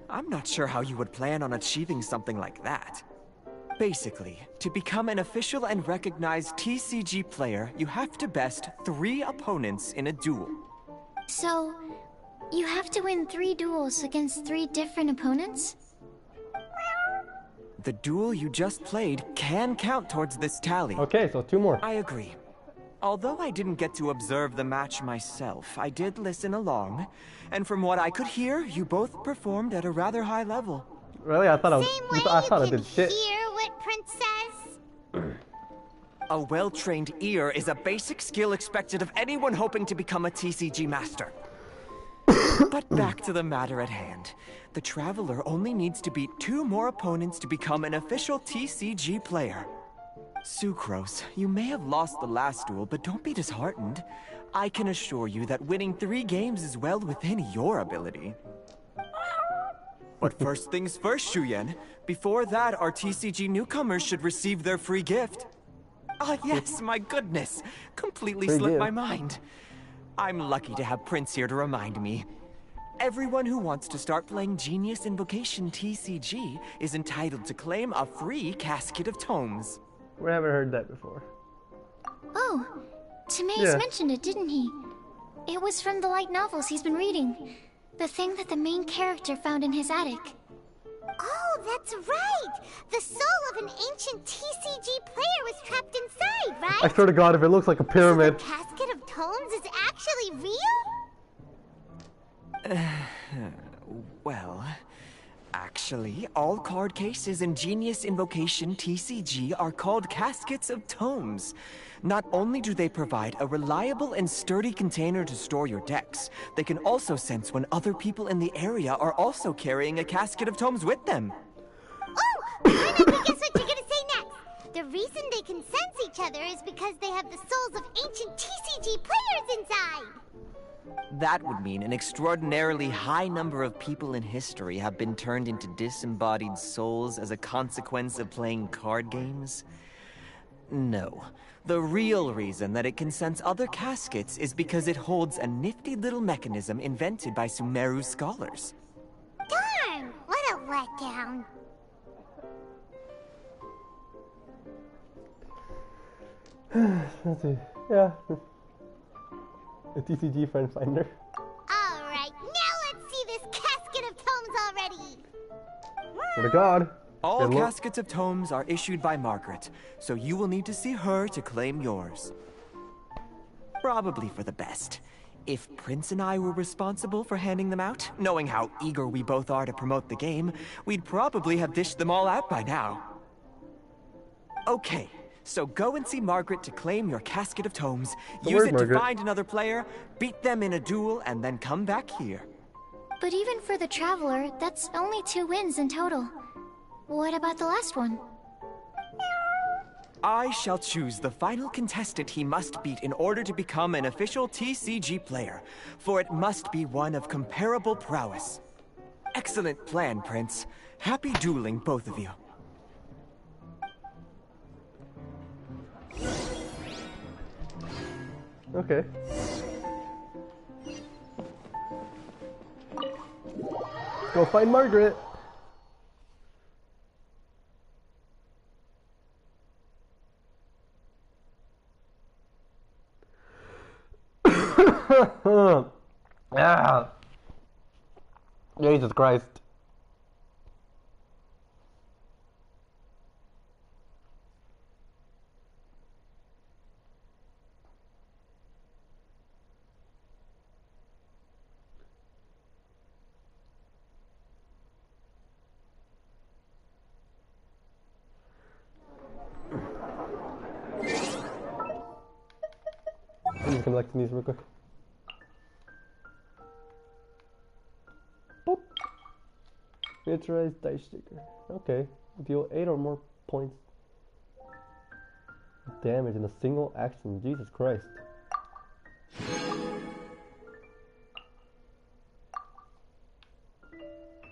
I'm not sure how you would plan on achieving something like that. Basically, to become an official and recognized TCG player, you have to best 3 opponents in a duel. So, you have to win 3 duels against 3 different opponents? The duel you just played can count towards this tally. Okay, so 2 more. I agree. Although I didn't get to observe the match myself, I did listen along, and from what I could hear, you both performed at a rather high level. Really? I thought Same way I thought I you can did shit. hear what Prince says. A well-trained ear is a basic skill expected of anyone hoping to become a TCG master. But back to the matter at hand. The Traveler only needs to beat 2 more opponents to become an official TCG player. Sucrose, you may have lost the last duel, but don't be disheartened. I can assure you that winning 3 games is well within your ability. But first things first, Shuyen. Before that, our TCG newcomers should receive their free gift. Ah, yes, my goodness. Completely Free slipped gift. my mind. I'm lucky to have Prince here to remind me. Everyone who wants to start playing Genius Invocation TCG is entitled to claim a free casket of tomes. We haven't heard that before. Oh, Timaeus Yeah. mentioned it, didn't he? It was from the light novels he's been reading. The thing that the main character found in his attic. Oh, that's right! The soul of an ancient TCG player was trapped inside, I right? swear to God, if it looks like a pyramid. So the casket of tomes is actually real? Well, actually, all card cases in Genius Invocation TCG are called caskets of tomes. Not only do they provide a reliable and sturdy container to store your decks, they can also sense when other people in the area are also carrying a casket of tomes with them. Oh, I know, guess what you're gonna say next. The reason they can sense each other is because they have the souls of ancient TCG players inside. That would mean an extraordinarily high number of people in history have been turned into disembodied souls as a consequence of playing card games. No. The real reason that it can sense other caskets is because it holds a nifty little mechanism invented by Sumeru's scholars. Darn, what a letdown. Let's see. Yeah. A TCG friend finder. Alright, now let's see this casket of tomes already. Swear to God. All Good luck. caskets of tomes are issued by Margaret, so you will need to see her to claim yours. Probably for the best. If Prince and I were responsible for handing them out, knowing how eager we both are to promote the game, we'd probably have dished them all out by now. Okay, so go and see Margaret to claim your casket of tomes. Use where's it to Margaret? find another player, beat them in a duel, and then come back here. But even for the Traveler, that's only 2 wins in total. What about the last one? I shall choose the final contestant he must beat in order to become an official TCG player, for it must be one of comparable prowess. Excellent plan, Prince. Happy dueling, both of you. Okay. Go find Margaret. Ah. Jesus Christ. I'm collecting these real quick. Boop. Miniaturized dice sticker. Okay. Deal 8 or more points damage in a single action. Jesus Christ.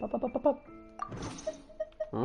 Pop, pop, pop, pop, pop. Hmm?